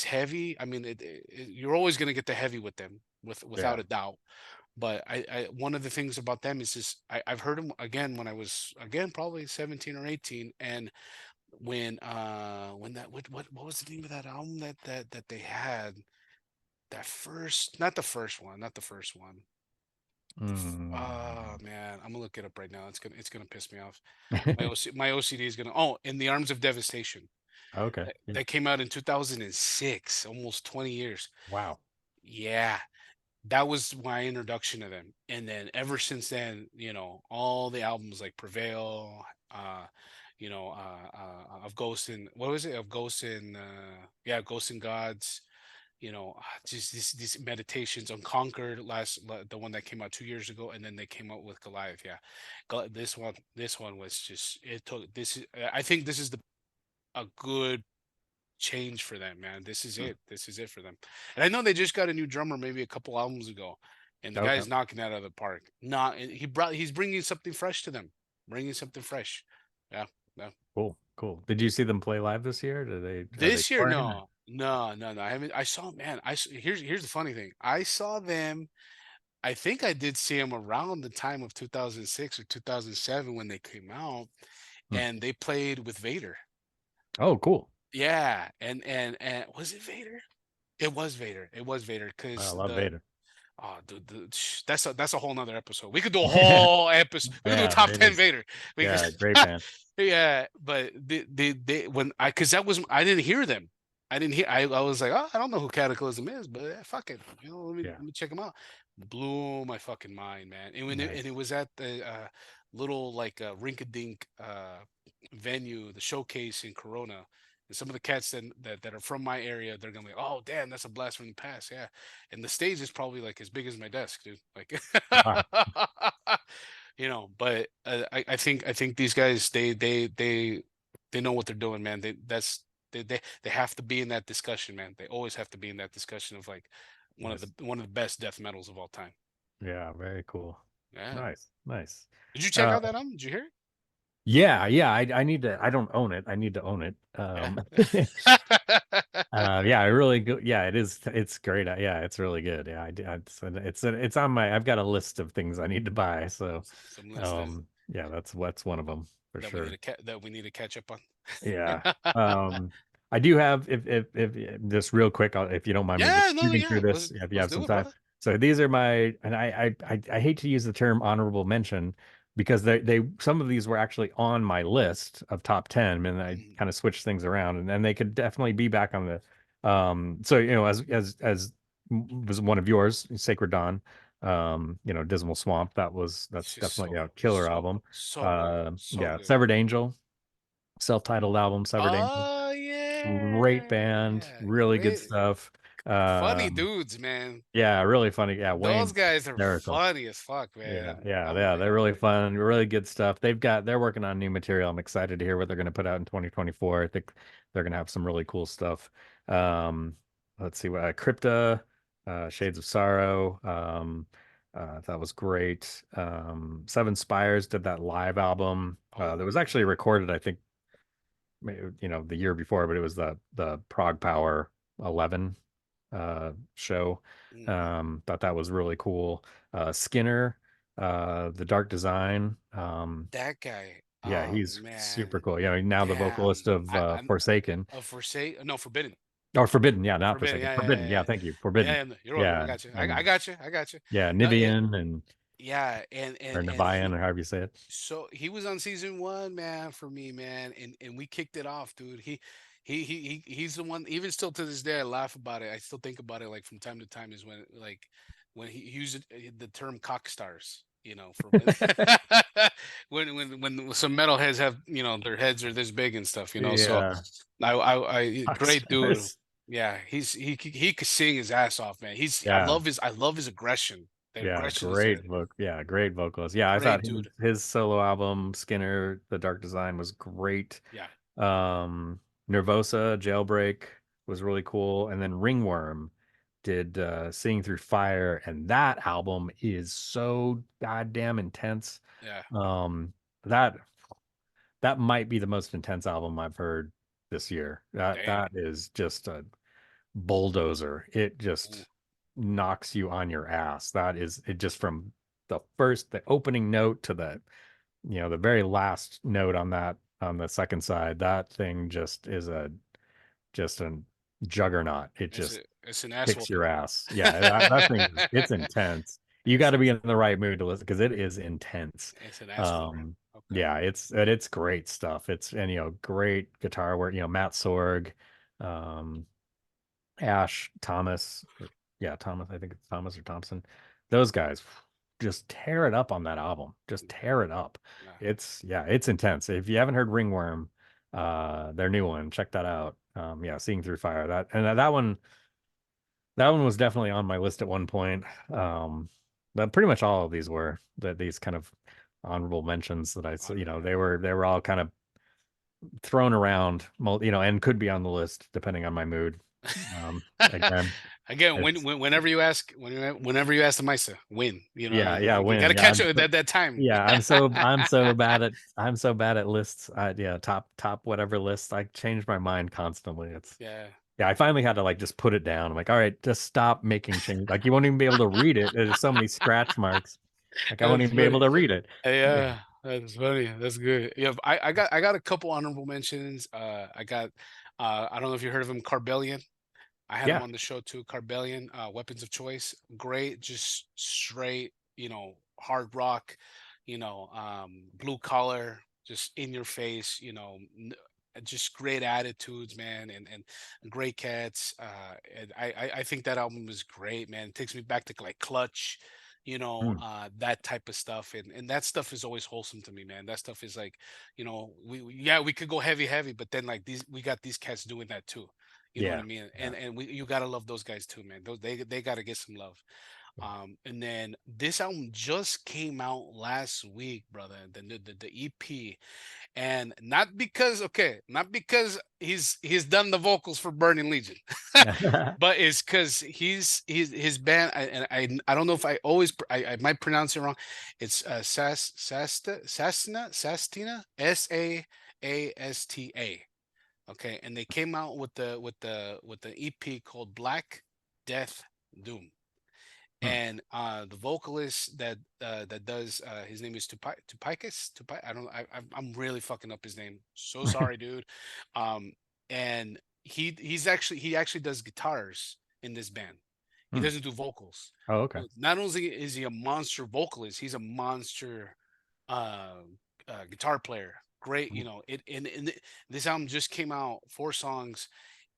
heavy. I mean, you're always gonna get the heavy with them, without Yeah. a doubt. But I one of the things about them is just I've heard them again when I was again probably 17 or 18, and when that what was the name of that album that they had, that first, not the first one, not the first one. Oh Mm. man, I'm gonna look it up right now. It's gonna piss me off. My OCD is gonna. Oh, In the Arms of Devastation. Okay. Yeah. That came out in 2006, almost 20 years. Wow. Yeah, that was my introduction to them. And then ever since then, all the albums like Prevail, of Ghost and what was it? Of Ghost and yeah, Ghost and Gods, just these meditations. Unconquered, the one that came out 2 years ago, and then they came out with Goliath. Yeah, this one was just, it took this is I think this is the a good change for them, man. Hmm. This is it for them. And I know they just got a new drummer maybe a couple albums ago, and the Okay. guy's knocking that out of the park. Not he's bringing something fresh to them, bringing something fresh. Yeah, yeah. Cool. Cool. Did you see them play live this year? Are they This year, touring? no, no, no, no. I haven't. I saw, man. Here's the funny thing. I saw them. I think I did see them around the time of 2006 or 2007 when they came out, Hmm. and they played with Vader. Oh, cool. Yeah, and was it Vader? It was Vader. It was Vader I because love Vader. oh, dude, that's a whole nother episode. We could do a whole episode. We could do a Yeah, top 10 Vader's Vader. We could, yeah, great band. yeah, but they when I because that was I didn't hear them. I didn't hear. I was like, oh, I don't know who Cataclysm is, but fuck it, Yeah. let me check them out. Blew my fucking mind, man. And it Nice. was at the little like rink-a-dink venue, the showcase in Corona. And some of the cats that are from my area, they're gonna be, oh damn, that's a blast from the past, yeah. And the stage is probably like as big as my desk, dude. Like, Wow. but I think these guys they know what they're doing, man. They have to be in that discussion, man. They always have to be in that discussion of like Nice. one of the best death metals of all time. Yeah, very cool. Yeah. Nice. Nice. Did you check Uh out that album? Did you hear it? yeah, yeah, I need to I don't own it. I need to own it. Yeah. Yeah, I really go. Yeah, it is. It's great. Yeah, it's really good. Yeah, it's on my. I've got a list of things I need to buy. So, Some list yeah, that's what's one of them for sure. that we need to catch up on. Yeah. I do have if just real quick, if you don't mind me just Yeah, no, shooting through yeah. this, if you Let's have do some it, time. brother. So these are my, and I hate to use the term honorable mention because they some of these were actually on my list of top 10, and I Mhm. kind of switched things around, and they could definitely be back on the so as was one of yours, Sacred Dawn. Dismal Swamp. It's That's just definitely so a killer so album. so good, so Yeah, good. Severed Angel, self-titled album, Severed Angel. Oh Great yeah, band, yeah, really good great, stuff. funny Um, dudes, man. yeah, really funny. Yeah, Those Wayne's guys are hysterical. funny as fuck, Yeah, man. yeah, I'm yeah. like, They're really fun, really good stuff. They're working on new material. I'm excited to hear what they're going to put out in 2024. I think they're going to have some really cool stuff. Um, let's see what Crypta, Shades of Sorrow. That was great. Seven Spires did that live album. That was oh, actually recorded, I think, the year before, but it was the Prague Power 11 show. mm, Thought that was really cool. Skinner, the Dark Design. that guy. Yeah, Oh he's super man, cool. Now the vocalist damn. of I'm Forsaken forsake. No, forbidden. or Forbidden. Yeah, not Forbidden. Forsaken. Yeah, yeah, Forbidden. yeah, Yeah, yeah. thank you. Yeah, Forbidden. yeah, you're welcome. I Yeah, got you. I and got you. I got you. yeah, No, Nivian and yeah, or and Nevian or however you say it. so he was on season one, man, for me, man, and we kicked it off, dude. He's the one. Even still to this day, I laugh about it. I still think about it, like from time to time. Is when he used the term cock stars. For when when some metalheads have their heads are this big and stuff. So Yeah, great dude. Rockstars. Yeah, he could sing his ass off, man. Yeah. I love his aggression. The Yeah, aggression is there. great vocalist. Yeah, I thought Great dude. his solo album, Skinner, The Dark Design was great. Yeah. Um, Nervosa, Jailbreak was really cool. And then Ringworm did Seeing Through Fire, and that album is so goddamn intense. Yeah. Um, that that might be the most intense album I've heard this year. Damn. That is just a bulldozer. It Ooh, just knocks you on your ass. That is it just from the opening note to the very last note on the second side. That thing just a juggernaut. It just it's an ass kicks your whooping. ass. Yeah, that thing it's intense. You got It's to be in the right mood to listen because it is intense. it's an ass whooper. Okay. Yeah, it's great stuff. It's and great guitar work. Matt Sorg, um, Ash Thomas, yeah, Thomas. I think it's Thomas or Thompson. Those guys just tear it up on that album. Just tear it up. Yeah. It's intense. If you haven't heard Ringworm, their new one, check that out. Yeah, Seeing Through Fire. That one was definitely on my list at one point. But pretty much all of these were these kind of honorable mentions that Yeah. they were all kind of thrown around, and could be on the list depending on my mood. Again, Again, it's whenever you ask the Meista, win. yeah, You got win. to catch it at that time. Yeah, I'm so bad at lists. Yeah, top whatever list. I change my mind constantly. Yeah, Yeah, I finally had to like just put it down. I'm like, all right, just stop making change. Like you won't even be able to read it. There's so many scratch marks. Like I won't that's even be funny. able to read it. Yeah, that's funny. That's good. Yeah, I got a couple honorable mentions. I don't know if you heard of him, Carbellion. I had him Yeah. on the show too. Carbellion, Weapons of Choice, great, just straight, hard rock, blue collar, just in your face, just great attitudes, man, and great cats. And I think that album is great, man. It takes me back to like Clutch, Hmm. that type of stuff, and that stuff is always wholesome to me, man. That stuff is like, yeah, we could go heavy, but then like we got these cats doing that too. You know what I Yeah. mean? Yeah. You gotta love those guys too, man. They gotta get some love. And then this album just came out last week, brother. The EP, and not because he's done the vocals for Burning Legion, Yeah. but it's because his band. I don't know if I might pronounce it wrong. It's Sastina Saasta. Okay, and they came out with the EP called Black Death Doom. Hmm. And the vocalist that does his name is Tupai. I don't I'm really fucking up his name. So sorry, dude. Um, and he actually does guitars in this band. He Hmm. doesn't do vocals. Oh, okay. So not only is he a monster vocalist, he's a monster uh, guitar player. Great, this album just came out, 4 songs,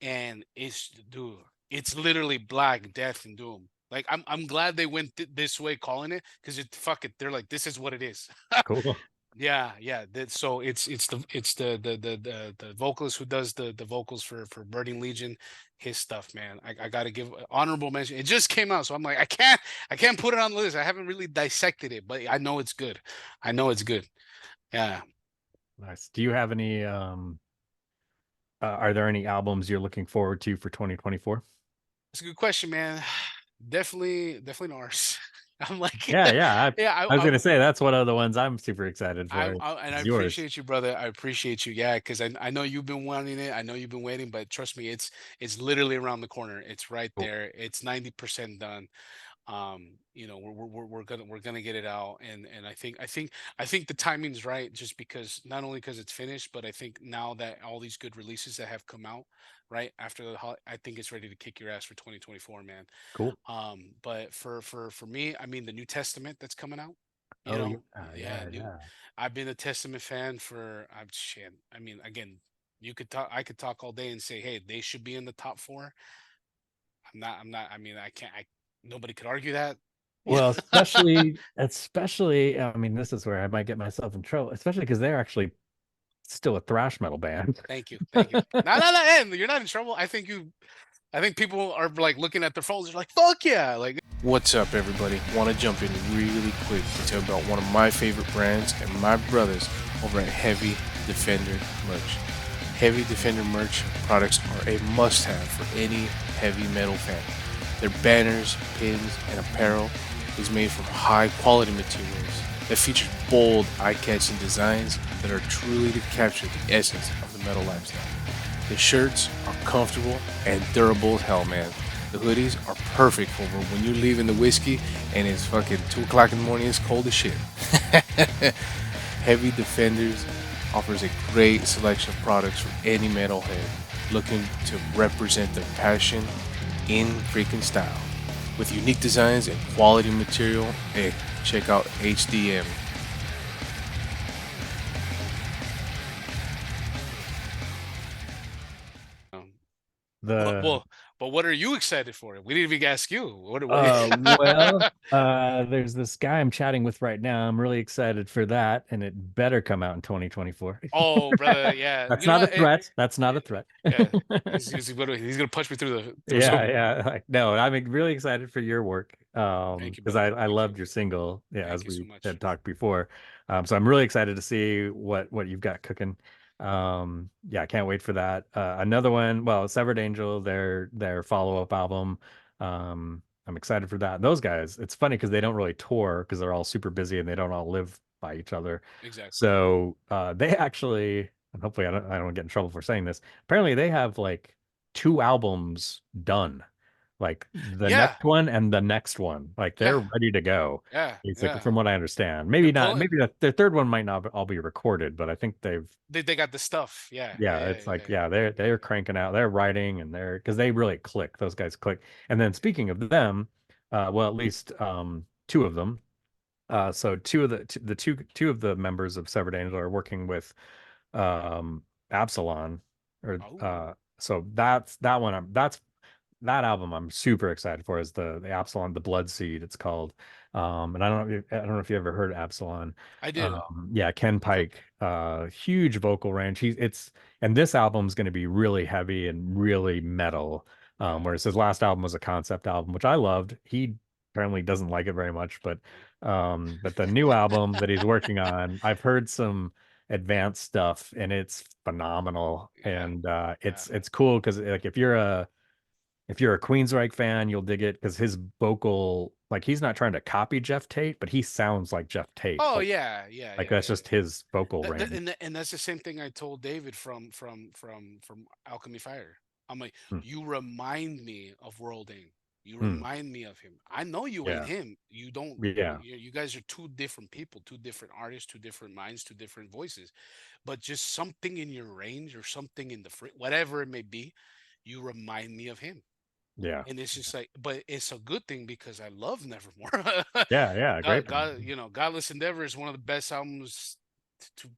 and it's dude. it's literally black, death, and doom. Like I'm glad they went this way calling it, because it fuck it, they're like, this is what it is. Cool. Yeah, yeah. So it's the vocalist who does the vocals for Burning Legion, his stuff, man. I gotta give honorable mention. It just came out, so I'm like, I can't put it on the list. I haven't really dissected it, but I know it's good. I know it's good. Yeah, Nice. Do you have any are there any albums you're looking forward to for 2024? it's a good question, man. Definitely ours. I'm like, Yeah, yeah. yeah, I was gonna say that's one of the ones I'm super excited for. and I Is yours. appreciate you, brother. I appreciate you. Yeah, because I know you've been wanting it. I know you've been waiting, but trust me, it's literally around the corner. It's right Cool. there. It's 90% done. We're gonna get it out, and I think the timing's right, just because, not only because it's finished, but I think now that all these good releases that have come out right after I think it's ready to kick your ass for 2024, man. Cool. But for me, I mean, the New Testament that's coming out, Oh yeah, yeah, yeah, new. yeah. I've been a Testament fan for, I'm shit. I mean, again, I could talk all day and say, hey, they should be in the top four. I'm not. I mean, I can't. Nobody could argue that. Yeah. Well, especially, I mean, this is where I might get myself in trouble, especially because they're actually still a thrash metal band. Thank you, thank you. No, no, no, and you're not in trouble. I think people are like looking at their phones. They're like, "Fuck yeah!" Like, What's up, everybody? Want to jump in really quick to tell about one of my favorite brands and my brothers over at Heavy Defender Merch. Heavy Defender Merch products are a must have for any heavy metal fan. Their banners, pins, and apparel is made from high quality materials that features bold, eye catching designs that are truly to capture the essence of the metal lifestyle. The shirts are comfortable and durable as hell, man. The hoodies are perfect for when you're leaving the whiskey and it's fucking 2 o'clock in the morning, it's cold as shit. Heavy Defenders offers a great selection of products for any metalhead looking to represent their passion in freaking style. With unique designs and quality material, hey, check out HDM. um, but The what are you excited for? We didn't even ask you. What? there's this guy I'm chatting with right now. I'm really excited for that, and it better come out in 2024. Oh, brother, yeah. That's You know not a what? threat. That's not a threat. Yeah, he's gonna punch me through Yeah, Zoom. yeah. No, I'm really excited for your work. Thank you, Because brother. I Thank you. loved your single, yeah, Thank as you so we much. had talked before. So I'm really excited to see what you've got cooking. Yeah, I can't wait for that. Another one, well, Severed Angel, their follow-up album. I'm excited for that. Those guys, it's funny because they don't really tour because they're all super busy and they don't all live by each other. Exactly. So they actually, and hopefully I don't get in trouble for saying this. Apparently they have like two albums done, like the Yeah, next one and the next one, like they're yeah, ready to go, yeah, basically, yeah. from what I understand. They're Maybe not, pulling. maybe the third one might not all be recorded, but I think they've, They got the stuff. Yeah, yeah, yeah, yeah, it's yeah, like, yeah, they're cranking out, they're writing, and they're, because they really click, those guys click. And then speaking of them, well, at least two of them, so two of the members of Severed Angel are working with Absalon, or yeah. Oh, so that's that one. That's that album I'm super excited for, is the Absalon, the Blood Seed, it's called. And I don't know if you ever heard Absalon. I did. Yeah, Ken Pike, huge vocal range. And this album's going to be really heavy and really metal. Yeah. Whereas his last album was a concept album, which I loved. He apparently doesn't like it very much, but the new album that he's working on, I've heard some advanced stuff and it's phenomenal. Yeah. And Yeah. it's cool because, like, if you're a Queensryche fan, you'll dig it because his vocal, like, he's not trying to copy Jeff Tate, but he sounds like Jeff Tate. Oh, yeah, yeah, Like yeah, that's yeah. just his vocal That, that, range. and that, and that's the same thing I told David from Alchemy Fire. I'm like, Hmm. you remind me of Worlding. You Hmm. remind me of him. I know you ain't Yeah. him. You don't. Yeah. You guys are two different people, two different artists, two different minds, two different voices. But just something in your range or something in the whatever it may be, you remind me of him. Yeah. And it's just like, but it's a good thing because I love Nevermore. Yeah. Yeah. Great band. Godless Endeavor is one of the best albums.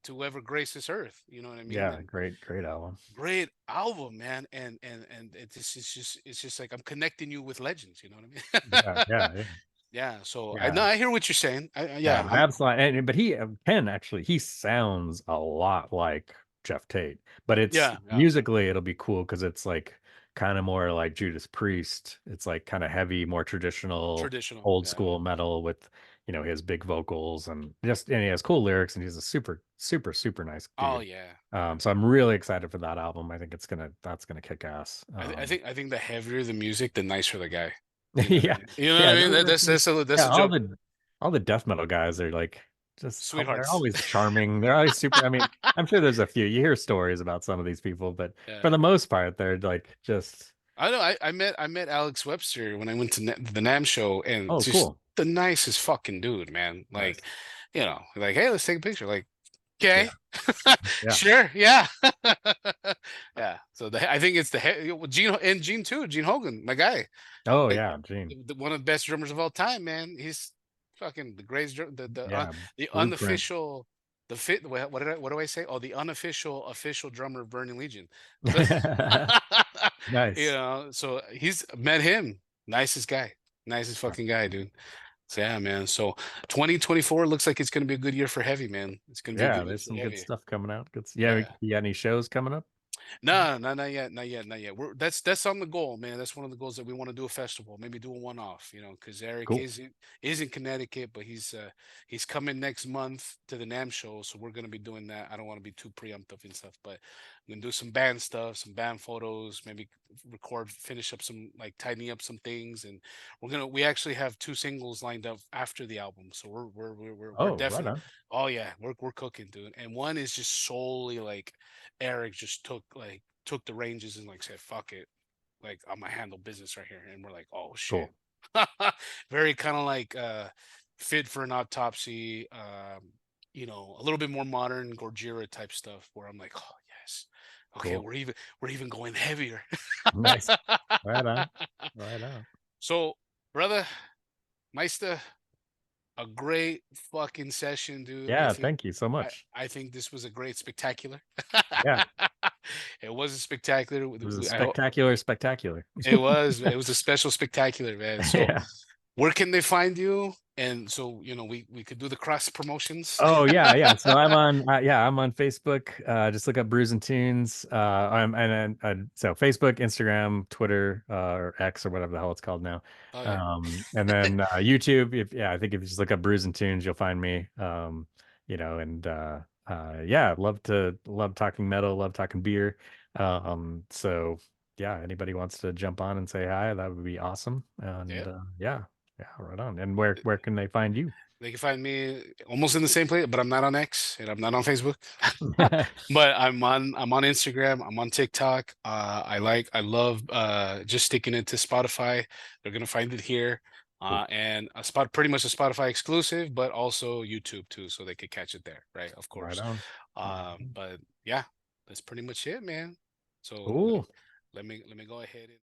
to ever grace this earth. You know what I mean? Yeah, And great album. great album, man. And it's just like I'm connecting you with legends. You know what I Yeah, mean? yeah, Yeah. So I yeah. know I hear what you're saying. Yeah, Yeah. absolutely. But he Ken actually he sounds a lot like Jeff Tate, but it's Yeah. musically it'll be cool because it's like kind of more like Judas Priest. It's like kind of heavy, more traditional, Traditional. old Yeah. school metal with his big vocals and he has cool lyrics and he's a super nice Oh dude. yeah. Yeah. So I'm really excited for that album. I think that's gonna kick ass. I think the heavier the music, the nicer the guy. You know what I Yeah, mean? You know what yeah, I mean? That's yeah. a joke. All the death metal guys are like they're Sweethearts. always charming. They're always super. I mean, I'm sure there's a few. You hear stories about some of these people, but for Yeah. the most part, they're like just I know. I met Alex Webster when I went to the NAM show, and oh, just cool, the nicest fucking dude, man. nice, Like, like, hey, let's take a picture. Like, yeah, okay, yeah. sure, yeah, yeah. So I think it's well, Gene too. Gene Hogan, my guy, Oh like yeah, Gene, one of the best drummers of all time, man. He's fucking the greatest yeah, the Blueprint, unofficial what do I say? Oh, the unofficial official drummer of Burning Legion. nice. So he's met him. Nicest guy. Nicest fucking guy, dude. So yeah, man. So 2024 looks like it's gonna be a good year for heavy, man. It's gonna be a Yeah, good year there's for some good heavy. stuff coming out. Good. Yeah, Yeah. you got any shows coming up? No, no, not yet, not yet, not yet. That's on the goal, man. That's one of the goals that we want to do a festival, maybe do a one-off, because Eric Cool. is in Connecticut, but he's coming next month to the NAM show, so we're gonna be doing that. I don't want to be too preemptive and stuff, but I'm gonna do some band stuff, some band photos, maybe finish up some like tidying up some things, and we actually have 2 singles lined up after the album, so we're Oh, right definitely, on. oh yeah, we're cooking, dude. And one is just solely like Eric just took the ranges and like said, fuck it. Like I'm gonna handle business right here. And we're like, oh shit. Cool. Very kind of like fit for an autopsy, a little bit more modern Gorgira type stuff where I'm like, oh yes. Okay, Cool. we're even going heavier. Nice. Right on. Right on. So, brother, Meista, a great fucking session, dude. I Yeah. think Thank you so I, much. I think this was a great spectacular. Yeah. It was a spectacular. It was a I hope spectacular. it was a special spectacular, man. So Yeah. where can they find you? And so, we could do the cross promotions. Oh yeah, yeah. So I'm on Facebook. Just look up Brews and Tunes. So Facebook, Instagram, Twitter, or X or whatever the hell it's called now. Oh yeah. And then YouTube. I think if you just look up Brews and Tunes, you'll find me. And yeah, love talking metal, love talking beer. So yeah, anybody wants to jump on and say hi, that would be awesome. And Yeah. yeah, yeah, right on. And where can they find you? They can find me almost in the same place, but I'm not on X and I'm not on Facebook. But I'm on Instagram, I'm on TikTok. I love just sticking it to Spotify. They're gonna find it here. Cool. And pretty much a Spotify exclusive, but also YouTube too, so they could catch it there, right? Of Right course. on. Right on. But yeah, that's pretty much it, man. So Cool. let me go ahead and